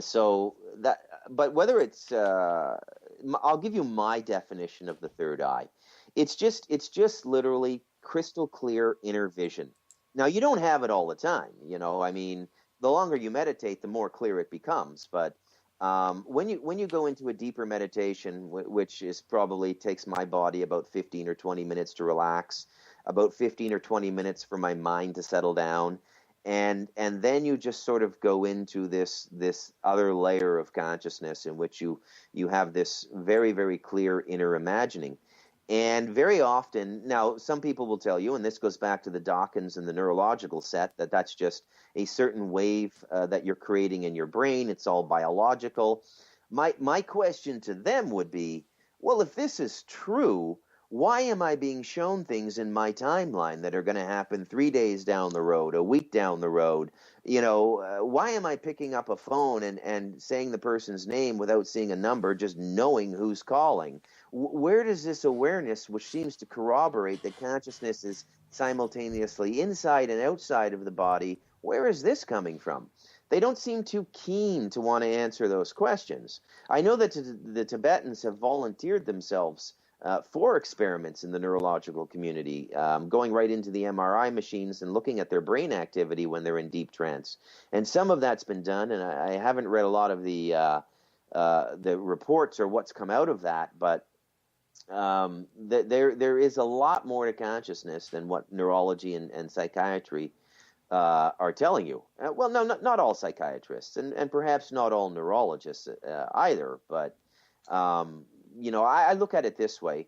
So that, but whether it's, I'll give you my definition of the third eye. It's just literally crystal clear inner vision. Now, you don't have it all the time. I mean, the longer you meditate, the more clear it becomes. But when you go into a deeper meditation, which is probably takes my body about 15 or 20 minutes to relax, about 15 or 20 minutes for my mind to settle down, and then you just sort of go into this other layer of consciousness in which you have this very, very clear inner imagining. And very often, now some people will tell you, and this goes back to the Dawkins and the neurological set, that's just a certain wave that you're creating in your brain. It's all biological. My question to them would be, well, if this is true, why am I being shown things in my timeline that are going to happen 3 days down the road, a week down the road? Why am I picking up a phone and saying the person's name without seeing a number, just knowing who's calling? Where does this awareness, which seems to corroborate that consciousness is simultaneously inside and outside of the body, where is this coming from? They don't seem too keen to want to answer those questions. I know that the Tibetans have volunteered themselves for experiments in the neurological community, going right into the MRI machines and looking at their brain activity when they're in deep trance. And some of that's been done, and I haven't read a lot of the reports or what's come out of that, but there is a lot more to consciousness than what neurology and psychiatry are telling you. Well, no, not all psychiatrists, and perhaps not all neurologists either, but I look at it this way.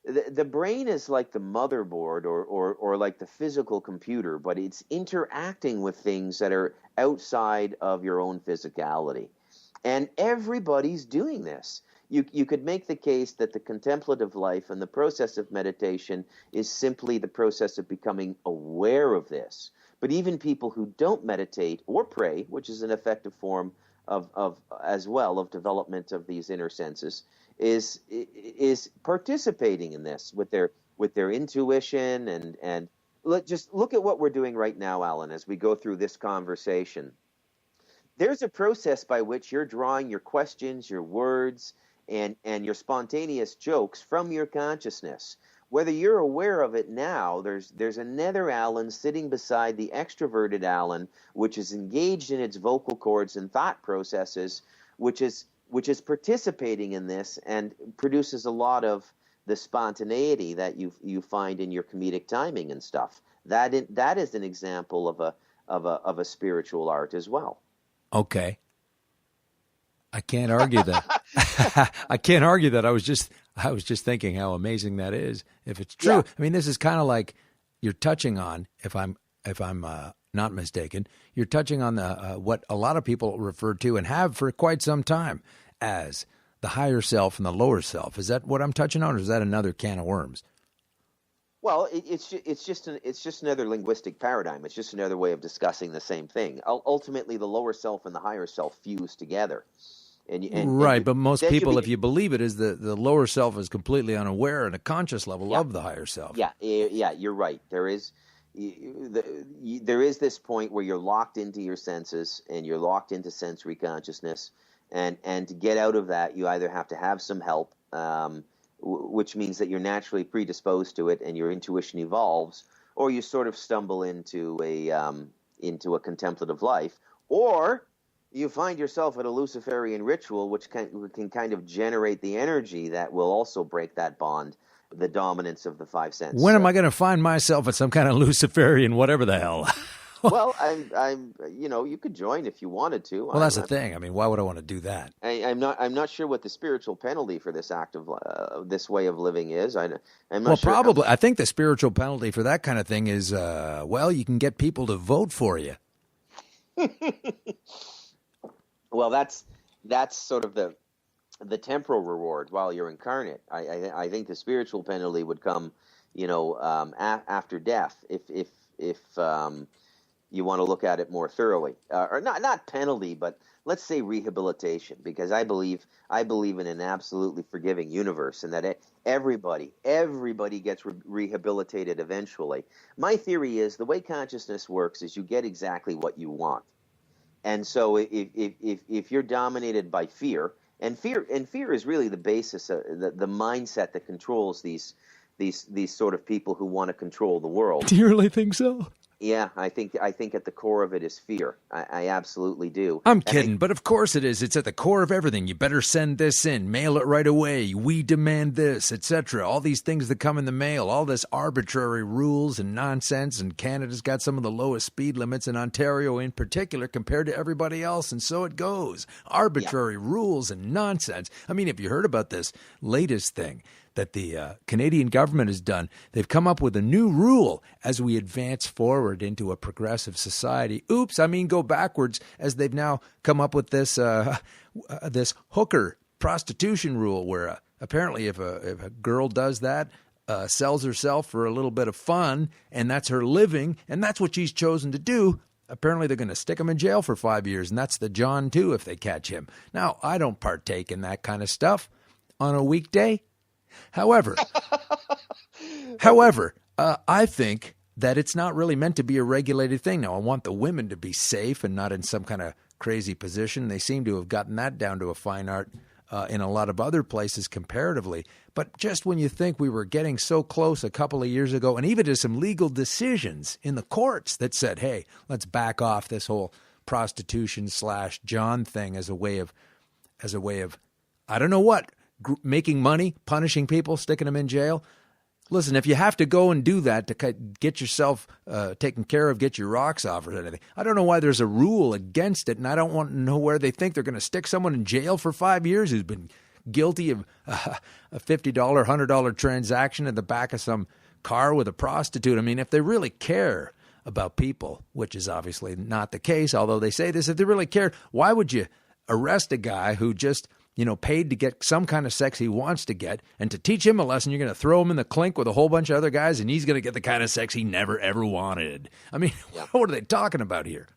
The brain is like the motherboard or like the physical computer, but it's interacting with things that are outside of your own physicality. And everybody's doing this. You could make the case that the contemplative life and the process of meditation is simply the process of becoming aware of this. But even people who don't meditate or pray, which is an effective form of as well of development of these inner senses, is participating in this with their intuition and just look at what we're doing right now, Alan, as we go through this conversation. There's a process by which you're drawing your questions, your words, and your spontaneous jokes from your consciousness. Whether you're aware of it now, there's another Alan sitting beside the extroverted Alan, which is engaged in its vocal cords and thought processes, which is participating in this and produces a lot of the spontaneity that you find in your comedic timing and stuff. That is an example of a spiritual art as well. Okay. I can't argue that. I can't argue that. I was just thinking how amazing that is. If it's true, yeah. I mean, this is kind of like you're touching on, if I'm not mistaken, you're touching on the what a lot of people refer to and have for quite some time as the higher self and the lower self. Is that what I'm touching on, or is that another can of worms? Well, it's just another linguistic paradigm. It's just another way of discussing the same thing. Ultimately, the lower self and the higher self fuse together. Right, but most people, if you believe it, is the lower self is completely unaware at a conscious level of the higher self. Yeah, you're right. There is this point where you're locked into your senses and you're locked into sensory consciousness, and to get out of that, you either have to have some help, which means that you're naturally predisposed to it and your intuition evolves, or you sort of stumble into a contemplative life, or you find yourself at a Luciferian ritual, which can kind of generate the energy that will also break that bond, the dominance of the five senses. When am I going to find myself at some kind of Luciferian, whatever the hell? Well, I'm you could join if you wanted to. Well, that's the thing. I mean, why would I want to do that? I'm not sure what the spiritual penalty for this act of this way of living is. I'm not well, sure. Probably. I think the spiritual penalty for that kind of thing is, you can get people to vote for you. Well, that's sort of the temporal reward while you're incarnate. I think the spiritual penalty would come, after death, if you want to look at it more thoroughly, or not penalty, but let's say rehabilitation, because I believe in an absolutely forgiving universe, and that everybody gets rehabilitated eventually. My theory is the way consciousness works is you get exactly what you want. And so if you're dominated by fear, and fear is really the basis of the mindset that controls these sort of people who want to control the world. Do you really think so? Yeah, I think at the core of it is fear. I absolutely do. I'm kidding, but of course it is. It's at the core of everything. You better send this in, mail it right away. We demand this, etc. All these things that come in the mail, all this arbitrary rules and nonsense. And Canada's got some of the lowest speed limits in Ontario in particular compared to everybody else. And so it goes. Arbitrary rules and nonsense. I mean, have you heard about this latest thing that the Canadian government has done? They've come up with a new rule as we advance forward into a progressive society. Oops, I mean go backwards, as they've now come up with this this hooker prostitution rule where apparently if a girl does that, sells herself for a little bit of fun, and that's her living, and that's what she's chosen to do, apparently they're going to stick him in jail for 5 years, and that's the John too if they catch him. Now, I don't partake in that kind of stuff on a weekday. However, I think that it's not really meant to be a regulated thing. Now, I want the women to be safe and not in some kind of crazy position. They seem to have gotten that down to a fine art in a lot of other places comparatively. But just when you think we were getting so close a couple of years ago, and even to some legal decisions in the courts that said, hey, let's back off this whole prostitution / John thing as a way of, I don't know what, making money, punishing people, sticking them in jail. Listen, if you have to go and do that to get yourself taken care of, get your rocks off or anything, I don't know why there's a rule against it, and I don't want to know where they think they're going to stick someone in jail for 5 years who's been guilty of a $50, $100 transaction in the back of some car with a prostitute. I mean, if they really care about people, which is obviously not the case, although they say this, if they really cared, why would you arrest a guy who just paid to get some kind of sex he wants to get, and to teach him a lesson, you're going to throw him in the clink with a whole bunch of other guys, and he's going to get the kind of sex he never, ever wanted. I mean, What are they talking about here?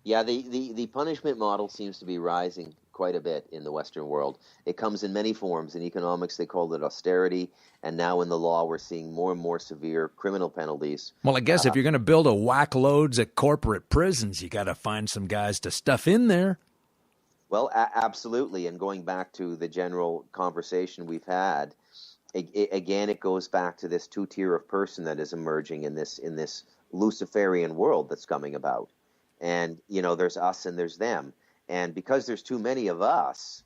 Yeah, the punishment model seems to be rising quite a bit in the Western world. It comes in many forms. In economics, they called it austerity, and now in the law, we're seeing more and more severe criminal penalties. Well, I guess if you're going to build a whack loads at corporate prisons, you got to find some guys to stuff in there. Well, absolutely. And going back to the general conversation we've had, again, it goes back to this two-tier of person that is emerging in this Luciferian world that's coming about. And, there's us and there's them. And because there's too many of us,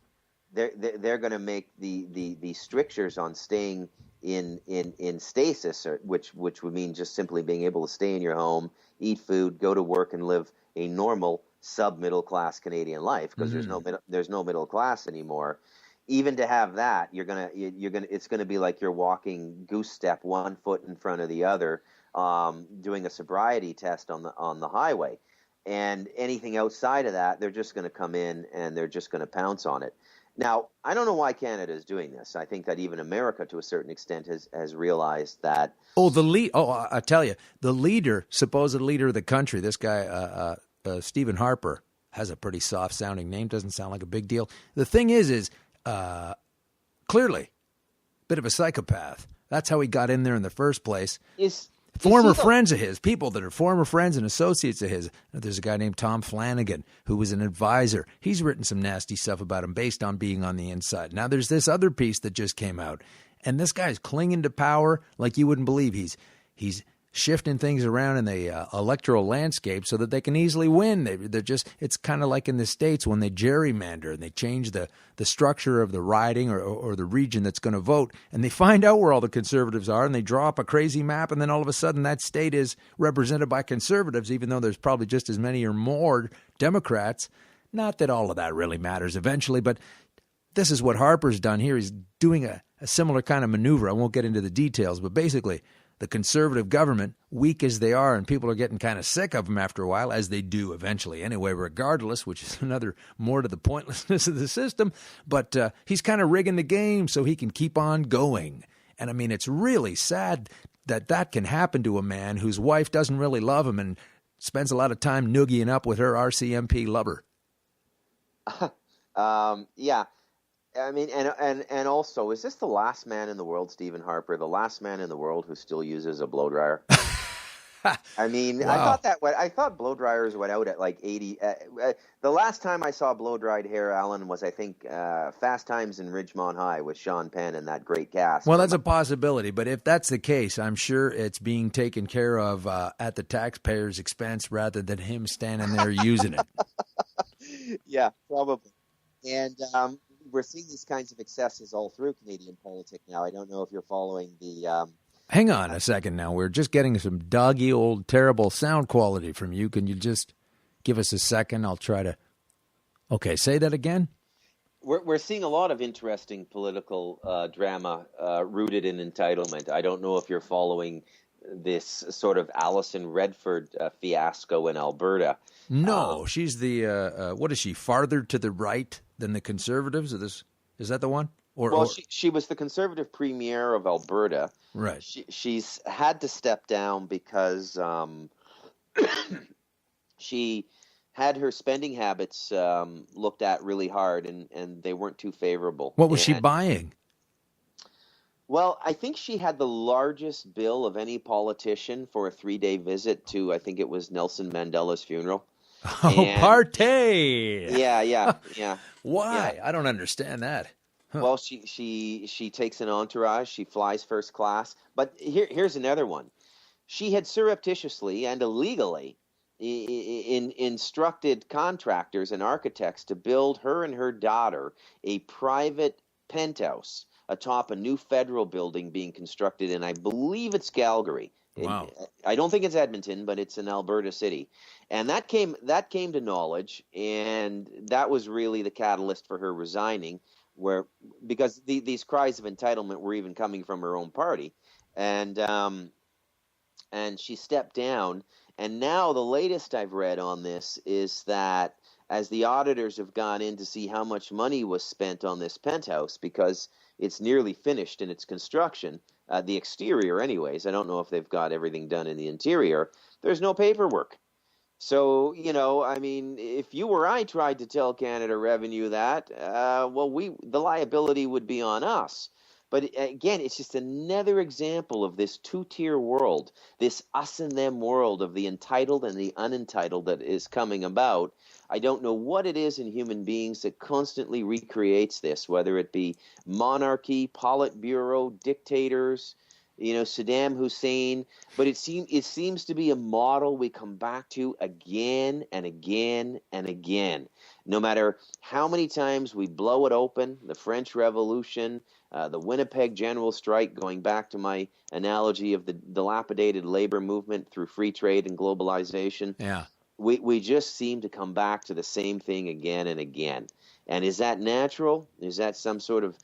they're going to make the strictures on staying in stasis, which would mean just simply being able to stay in your home, eat food, go to work, and live a normal sub-middle class Canadian life, because there's no middle class anymore. Even to have that, it's gonna be like you're walking goose step, 1 foot in front of the other, doing a sobriety test on the highway. And anything outside of that, they're just going to come in and they're just going to pounce on it. Now, I don't know why Canada is doing this. I think that even America, to a certain extent, has realized that. I tell you, the supposed leader of the country, this guy, Stephen Harper, has a pretty soft-sounding name. Doesn't sound like a big deal. The thing is clearly a bit of a psychopath. That's how he got in there in the first place. Former friends of his, people that are former friends and associates of his. There's a guy named Tom Flanagan who was an advisor. He's written some nasty stuff about him based on being on the inside. Now there's this other piece that just came out, and this guy's clinging to power like you wouldn't believe. He's shifting things around in the electoral landscape so that they can easily win. It's kind of like in the States when they gerrymander and they change the structure of the riding or the region that's going to vote, and they find out where all the conservatives are, and they draw up a crazy map, and then all of a sudden that state is represented by conservatives, even though there's probably just as many or more Democrats. Not that all of that really matters eventually, but this is what Harper's done here. He's doing a similar kind of maneuver. I won't get into the details, but basically the conservative government, weak as they are, and people are getting kind of sick of them after a while, as they do eventually anyway, regardless, which is another more to the pointlessness of the system. But he's kind of rigging the game so he can keep on going. And I mean, it's really sad that can happen to a man whose wife doesn't really love him and spends a lot of time noogieing up with her RCMP lover. Yeah. I mean, and also, is this the last man in the world, Stephen Harper, the last man in the world who still uses a blow dryer? I mean, Wow. I thought blow dryers went out at like 80. The last time I saw blow dried hair, Alan, was I think Fast Times in Ridgemont High with Sean Penn and that great cast. Well, that's a possibility, but if that's the case, I'm sure it's being taken care of at the taxpayer's expense rather than him standing there using it. Yeah, probably. And we're seeing these kinds of excesses all through Canadian politics now. I don't know if you're following the. Hang on a second now. We're just getting some doggy old terrible sound quality from you. Can you just give us a second? I'll try to. Okay, say that again. We're seeing a lot of interesting political drama rooted in entitlement. I don't know if you're following this sort of Alison Redford fiasco in Alberta. No, she's the what is she? Farther to the right than the Conservatives? Is that the one? Well, she was the Conservative premier of Alberta. Right. She's had to step down because she had her spending habits looked at really hard, and they weren't too favorable. What was she buying? Well, I think she had the largest bill of any politician for a 3-day visit to, I think it was Nelson Mandela's funeral. Oh, party! Yeah. Why? Yeah. I don't understand that. Huh. Well, she takes an entourage. She flies first class. But here's another one. She had surreptitiously and illegally instructed contractors and architects to build her and her daughter a private penthouse atop a new federal building being constructed in, I believe it's Calgary. Wow. I don't think it's Edmonton, but it's in Alberta City. And that came to knowledge, and that was really the catalyst for her resigning, because these cries of entitlement were even coming from her own party. And she stepped down. And now the latest I've read on this is that as the auditors have gone in to see how much money was spent on this penthouse, because it's nearly finished in its construction, the exterior anyways, I don't know if they've got everything done in the interior, there's no paperwork. So, I mean, if you or I tried to tell Canada Revenue that, the liability would be on us. But again, it's just another example of this two-tier world, this us and them world of the entitled and the unentitled that is coming about. I don't know what it is in human beings that constantly recreates this, whether it be monarchy, Politburo, dictators, Saddam Hussein. But it seems to be a model we come back to again and again and again. No matter how many times we blow it open, the French Revolution, the Winnipeg General Strike, going back to my analogy of the dilapidated labor movement through free trade and globalization. Yeah. We just seem to come back to the same thing again and again. And is that natural? Is that some sort of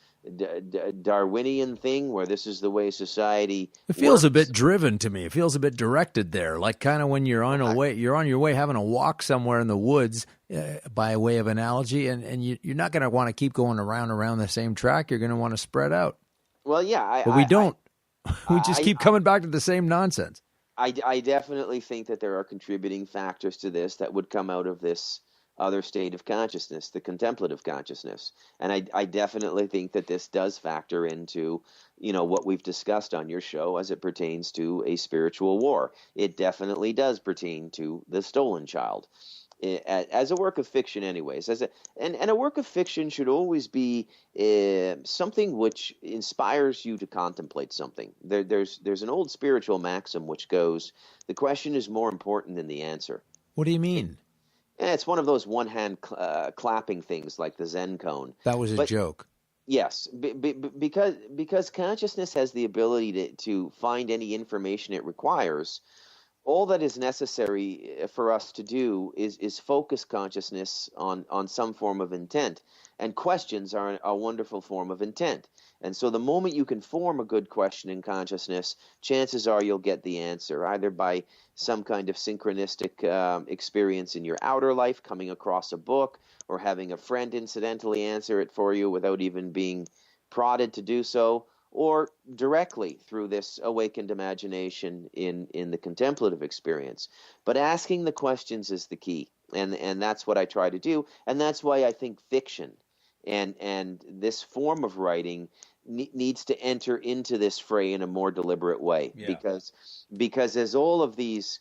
Darwinian thing where this is the way society It feels works? a bit driven to me. It feels a bit directed there, like kind of when you're on your way having a walk somewhere in the woods, by way of analogy, and you're not going to want to keep going around the same track. You're going to want to spread out. Well, yeah. But we don't. We just keep coming back to the same nonsense. I definitely think that there are contributing factors to this that would come out of this other state of consciousness, the contemplative consciousness. And I definitely think that this does factor into, what we've discussed on your show as it pertains to a spiritual war. It definitely does pertain to the stolen child. As a work of fiction anyways, and a work of fiction should always be something which inspires you to contemplate something. There's an old spiritual maxim which goes, the question is more important than the answer. What do you mean? It's one of those one-hand clapping things like the Zen cone. That was a joke. Yes, because consciousness has the ability to find any information it requires. All that is necessary for us to do is focus consciousness on some form of intent. And questions are a wonderful form of intent. And so the moment you can form a good question in consciousness, chances are you'll get the answer, either by some kind of synchronistic experience in your outer life, coming across a book, or having a friend incidentally answer it for you without even being prodded to do so, or directly through this awakened imagination in the contemplative experience. But asking the questions is the key, and that's what I try to do, and that's why I think fiction and this form of writing needs to enter into this fray in a more deliberate way, Yeah. because as all of these,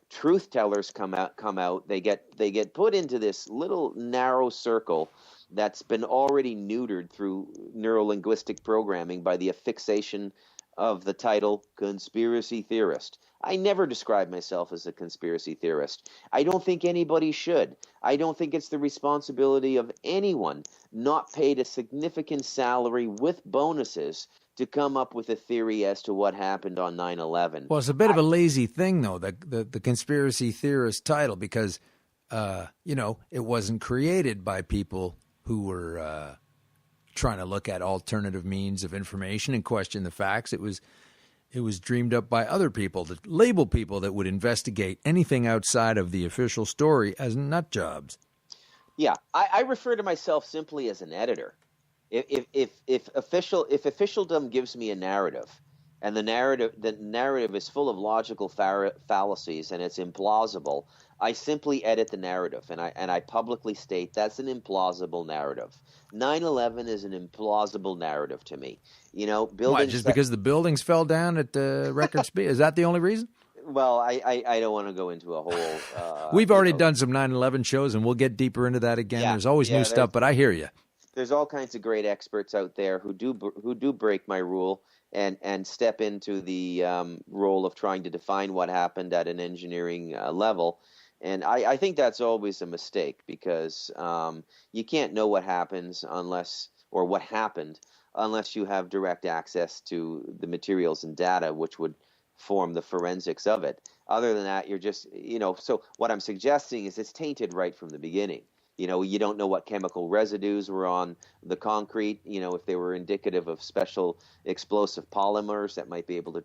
truth tellers come out, they get put into this little narrow circle that's been already neutered through neurolinguistic programming by the affixation of the title conspiracy theorist. I never describe myself as a conspiracy theorist. I don't think anybody should. I don't think it's the responsibility of anyone not paid a significant salary with bonuses to come up with a theory as to what happened on 9/11. Well, it's a bit of a lazy thing, though, the conspiracy theorist title, because, it wasn't created by people who were trying to look at alternative means of information and question the facts. It was dreamed up by other people, that label people that would investigate anything outside of the official story as nut jobs. Yeah, I refer to myself simply as an editor. If officialdom gives me a narrative, and the narrative is full of logical fallacies and it's implausible, I simply edit the narrative, and I publicly state that's an implausible narrative. 9/11 is an implausible narrative to me. Why, just because the buildings fell down at record speed? Is that the only reason? Well, I don't want to go into a whole. We've already done some 9/11 shows, and we'll get deeper into that again. Yeah, there's always new stuff, but I hear you. There's all kinds of great experts out there who do break my rule and step into the role of trying to define what happened at an engineering level. And I think that's always a mistake, because you can't know what happens what happened unless you have direct access to the materials and data which would form the forensics of it. Other than that, you're just, so what I'm suggesting is it's tainted right from the beginning. You don't know what chemical residues were on the concrete, if they were indicative of special explosive polymers that might be able to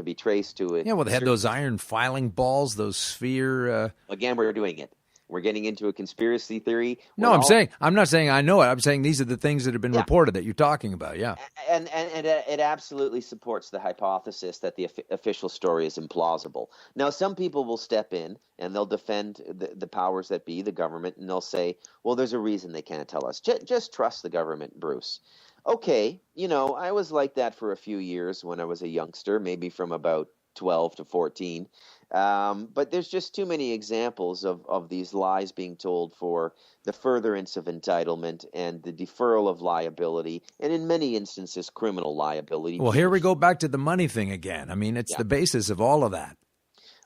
be traced to it. Yeah, well, they had those iron filing balls, those sphere. Again, we're doing it. We're getting into a conspiracy theory. No, I'm not saying I know it. I'm saying these are the things that have been reported that you're talking about. Yeah, and it absolutely supports the hypothesis that the official story is implausible. Now, some people will step in and they'll defend the powers that be, the government, and they'll say, "Well, there's a reason they can't tell us. Just trust the government, Bruce." Okay, I was like that for a few years when I was a youngster, maybe from about 12 to 14. But there's just too many examples of these lies being told for the furtherance of entitlement and the deferral of liability, and in many instances, criminal liability. Well, here we go back to the money thing again. I mean, it's the basis of all of that.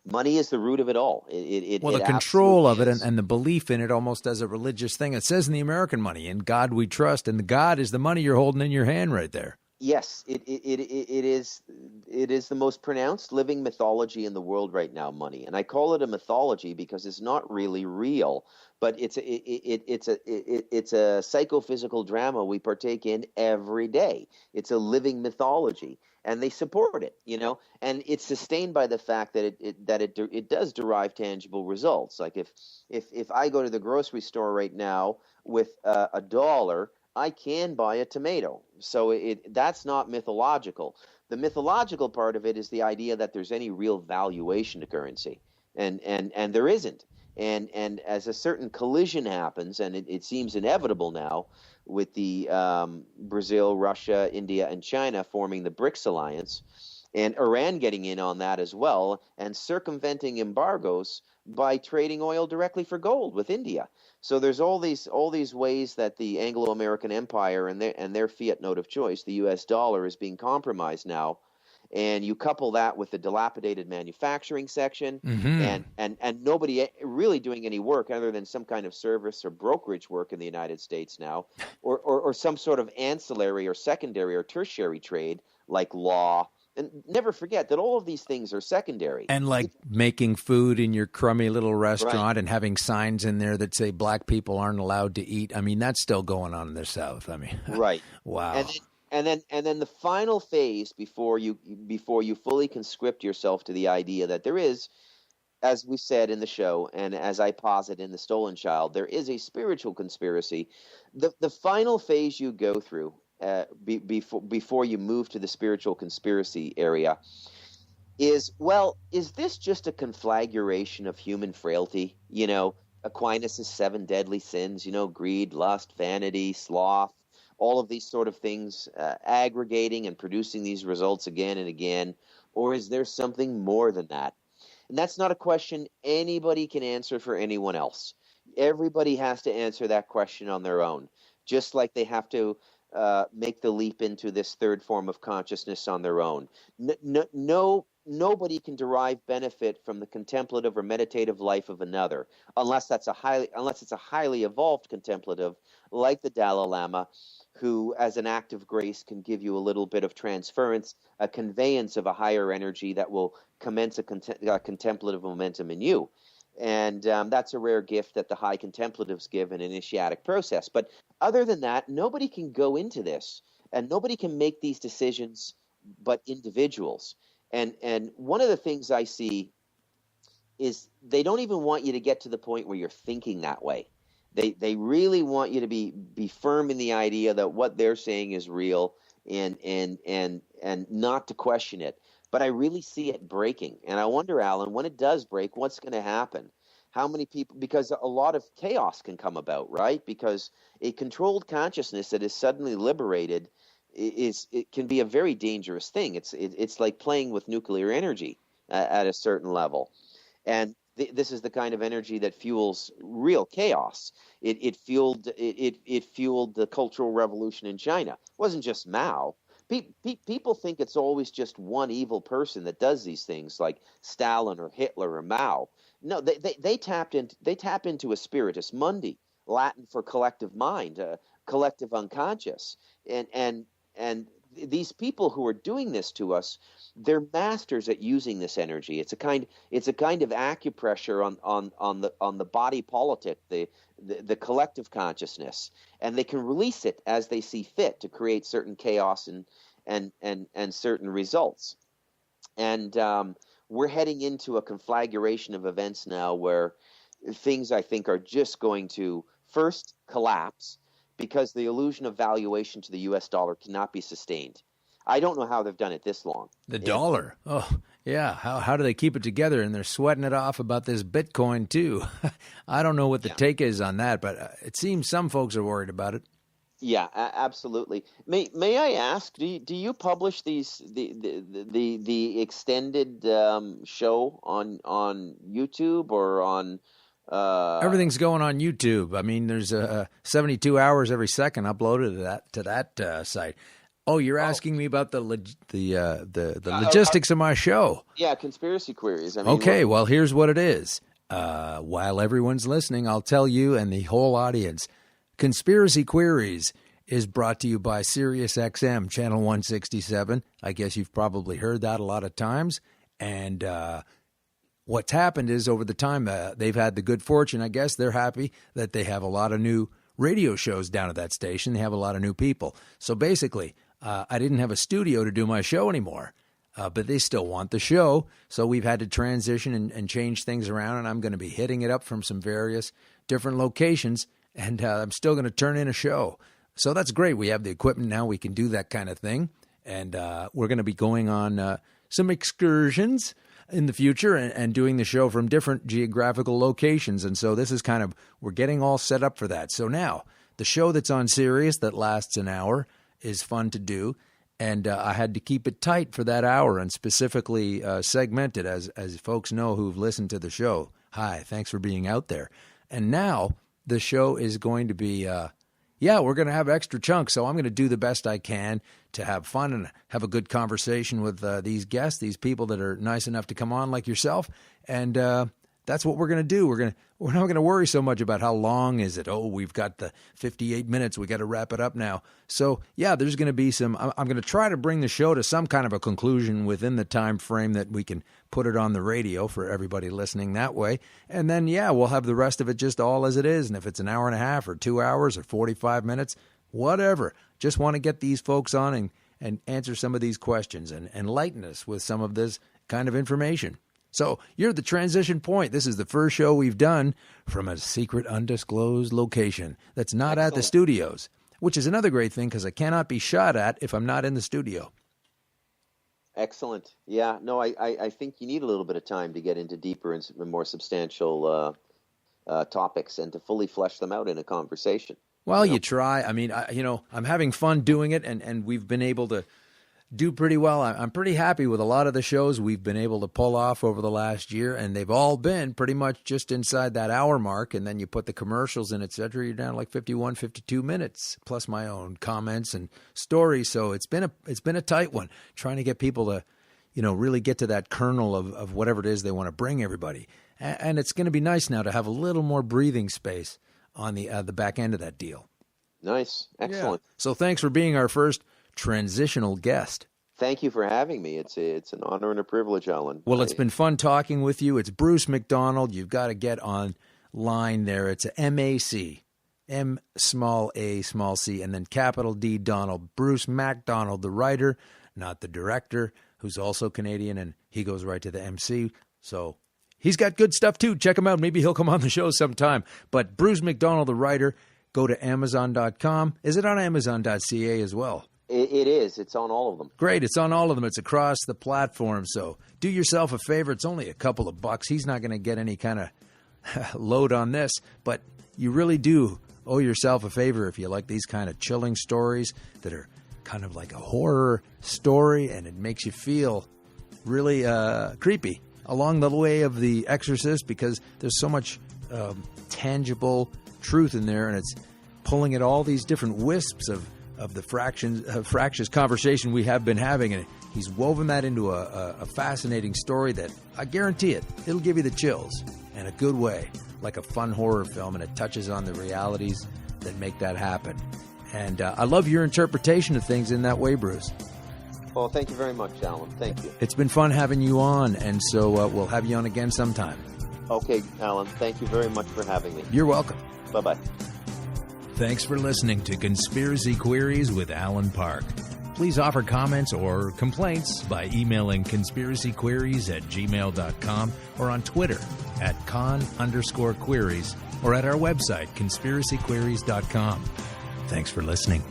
Money is the root of it all. The control of it and the belief in it almost as a religious thing. It says in the American money, "In God we trust," and the God is the money you're holding in your hand right there. Yes, it is the most pronounced living mythology in the world right now, money. And I call it a mythology because it's not really real, but it's a psychophysical drama we partake in every day. It's a living mythology, and they support it, and it's sustained by the fact that it does derive tangible results. Like if I go to the grocery store right now with $1, I can buy a tomato. So that's not mythological. The mythological part of it is the idea that there's any real valuation to currency, and there isn't. And as a certain collision happens, and it seems inevitable now, with the Brazil, Russia, India, and China forming the BRICS alliance, and Iran getting in on that as well, and circumventing embargoes by trading oil directly for gold with India. So there's all these ways that the Anglo-American empire and their fiat note of choice, the U.S. dollar, is being compromised now. And you couple that with the dilapidated manufacturing section, and nobody really doing any work other than some kind of service or brokerage work in the United States now, or some sort of ancillary or secondary or tertiary trade like law. And never forget that all of these things are secondary. And like making food in your crummy little restaurant and having signs in there that say black people aren't allowed to eat. I mean, that's still going on in the South. I mean, right. Wow. And then the final phase before you fully conscript yourself to the idea that there is, as we said in the show, and as I posit in The Stolen Child, there is a spiritual conspiracy. The final phase you go through before you move to the spiritual conspiracy area is this just a conflagration of human frailty? Aquinas' 7 deadly sins, greed, lust, vanity, sloth. all of these sort of things aggregating and producing these results again and again? Or is there something more than that? And that's not a question anybody can answer for anyone else. Everybody has to answer that question on their own, just like they have to make the leap into this third form of consciousness on their own. Nobody can derive benefit from the contemplative or meditative life of another, unless it's a highly evolved contemplative, like the Dalai Lama, who, as an act of grace, can give you a little bit of transference, a conveyance of a higher energy that will commence a contemplative momentum in you. And that's a rare gift that the high contemplatives give in an initiatic process. But other than that, nobody can go into this, and nobody can make these decisions but individuals. And one of the things I see is they don't even want you to get to the point where you're thinking that way. They really want you to be firm in the idea that what they're saying is real and not to question it. But I really see it breaking. And I wonder, Alan, when it does break, what's going to happen? How many people, because a lot of chaos can come about, right? Because a controlled consciousness that is suddenly liberated it can be a very dangerous thing. It's like playing with nuclear energy at a certain level. And this is the kind of energy that fuels real chaos. It fueled the Cultural Revolution in China. It wasn't just Mao. People think it's always just one evil person that does these things, like Stalin or Hitler or Mao. No, they tap into a spiritus mundi, Latin for collective mind, collective unconscious, and these people who are doing this to us, they're masters at using this energy. It's a kind of acupressure on the body politic, the collective consciousness, and they can release it as they see fit to create certain chaos and certain results. And we're heading into a conflagration of events now where things, I think, are just going to first collapse, because the illusion of valuation to the U.S. dollar cannot be sustained. I don't know how they've done it this long. The dollar. Oh, yeah. How do they keep it together? And they're sweating it off about this Bitcoin, too. I don't know what the take is on that, but it seems some folks are worried about it. Yeah, absolutely. May I ask, do you publish the extended show on YouTube or on... Everything's going on YouTube. I mean, there's 72 hours every second uploaded to that site. Oh, you're asking me about the logistics of my show? Yeah, conspiracy queries. I mean, okay, well, here's what it is. While everyone's listening, I'll tell you and the whole audience, Conspiracy Queries is brought to you by SiriusXM, Channel 167. I guess you've probably heard that a lot of times. And what's happened is over the time, they've had the good fortune, I guess they're happy that they have a lot of new radio shows down at that station. They have a lot of new people. So basically, I didn't have a studio to do my show anymore, but they still want the show. So we've had to transition and change things around, and I'm going to be hitting it up from some various different locations, and I'm still going to turn in a show. So that's great. We have the equipment now. We can do that kind of thing, and we're going to be going on some excursions in the future and doing the show from different geographical locations. And so this is kind of, we're getting all set up for that. So now the show that's on Sirius that lasts an hour is fun to do. And I had to keep it tight for that hour and specifically segmented, as folks know who've listened to the show. Hi, thanks for being out there. And now the show is going to be, we're going to have extra chunks. So I'm going to do the best I can to have fun and have a good conversation with these guests, these people that are nice enough to come on like yourself. And that's what we're going to do. We're not going to worry so much about how long is it. Oh, we've got the 58 minutes. We got to wrap it up now. So yeah, there's going to be some, I'm going to try to bring the show to some kind of a conclusion within the time frame that we can put it on the radio for everybody listening that way. And then, we'll have the rest of it just all as it is. And if it's an hour and a half or 2 hours or 45 minutes, whatever, just want to get these folks on and answer some of these questions and enlighten us with some of this kind of information. So you're at the transition point. This is the first show we've done from a secret, undisclosed location that's not at the studios, which is another great thing because I cannot be shot at if I'm not in the studio. Excellent. Yeah, no, I think you need a little bit of time to get into deeper and more substantial topics and to fully flesh them out in a conversation. Well, you try. I mean, I'm having fun doing it, and we've been able to do pretty well. I'm pretty happy with a lot of the shows we've been able to pull off over the last year, and they've all been pretty much just inside that hour mark, and then you put the commercials in, et cetera, you're down to like 51, 52 minutes, plus my own comments and stories. So it's been a tight one, trying to get people to, really get to that kernel of whatever it is they want to bring everybody. And it's going to be nice now to have a little more breathing space on the back end of that deal. Nice. Excellent. Yeah. So thanks for being our first transitional guest. Thank you for having me. It's an honor and a privilege, Alan. Well, it's been fun talking with you. It's Bruce MacDonald. You've got to get online there. It's a MAC, M small a small c, and then capital D Donald. Bruce MacDonald, the writer, not the director, who's also Canadian, and he goes right to the MC. So he's got good stuff too. Check him out. Maybe he'll come on the show sometime. But Bruce MacDonald, the writer, go to Amazon.com. Is it on Amazon.ca as well? It is. It's on all of them. Great. It's on all of them. It's across the platform. So do yourself a favor. It's only a couple of bucks. He's not going to get any kind of load on this, but you really do owe yourself a favor if you like these kind of chilling stories that are kind of like a horror story, and it makes you feel really creepy along the way of The Exorcist, because there's so much tangible truth in there, and it's pulling at all these different wisps of the fractious conversation we have been having, and he's woven that into a fascinating story that I guarantee it'll give you the chills in a good way, like a fun horror film, and it touches on the realities that make that happen. And I love your interpretation of things in that way, Bruce. Well, thank you very much, Alan. Thank you. It's been fun having you on, and so we'll have you on again sometime. Okay, Alan. Thank you very much for having me. You're welcome. Bye-bye. Thanks for listening to Conspiracy Queries with Alan Park. Please offer comments or complaints by emailing conspiracyqueries@gmail.com or on Twitter @con_queries or at our website conspiracyqueries.com. Thanks for listening.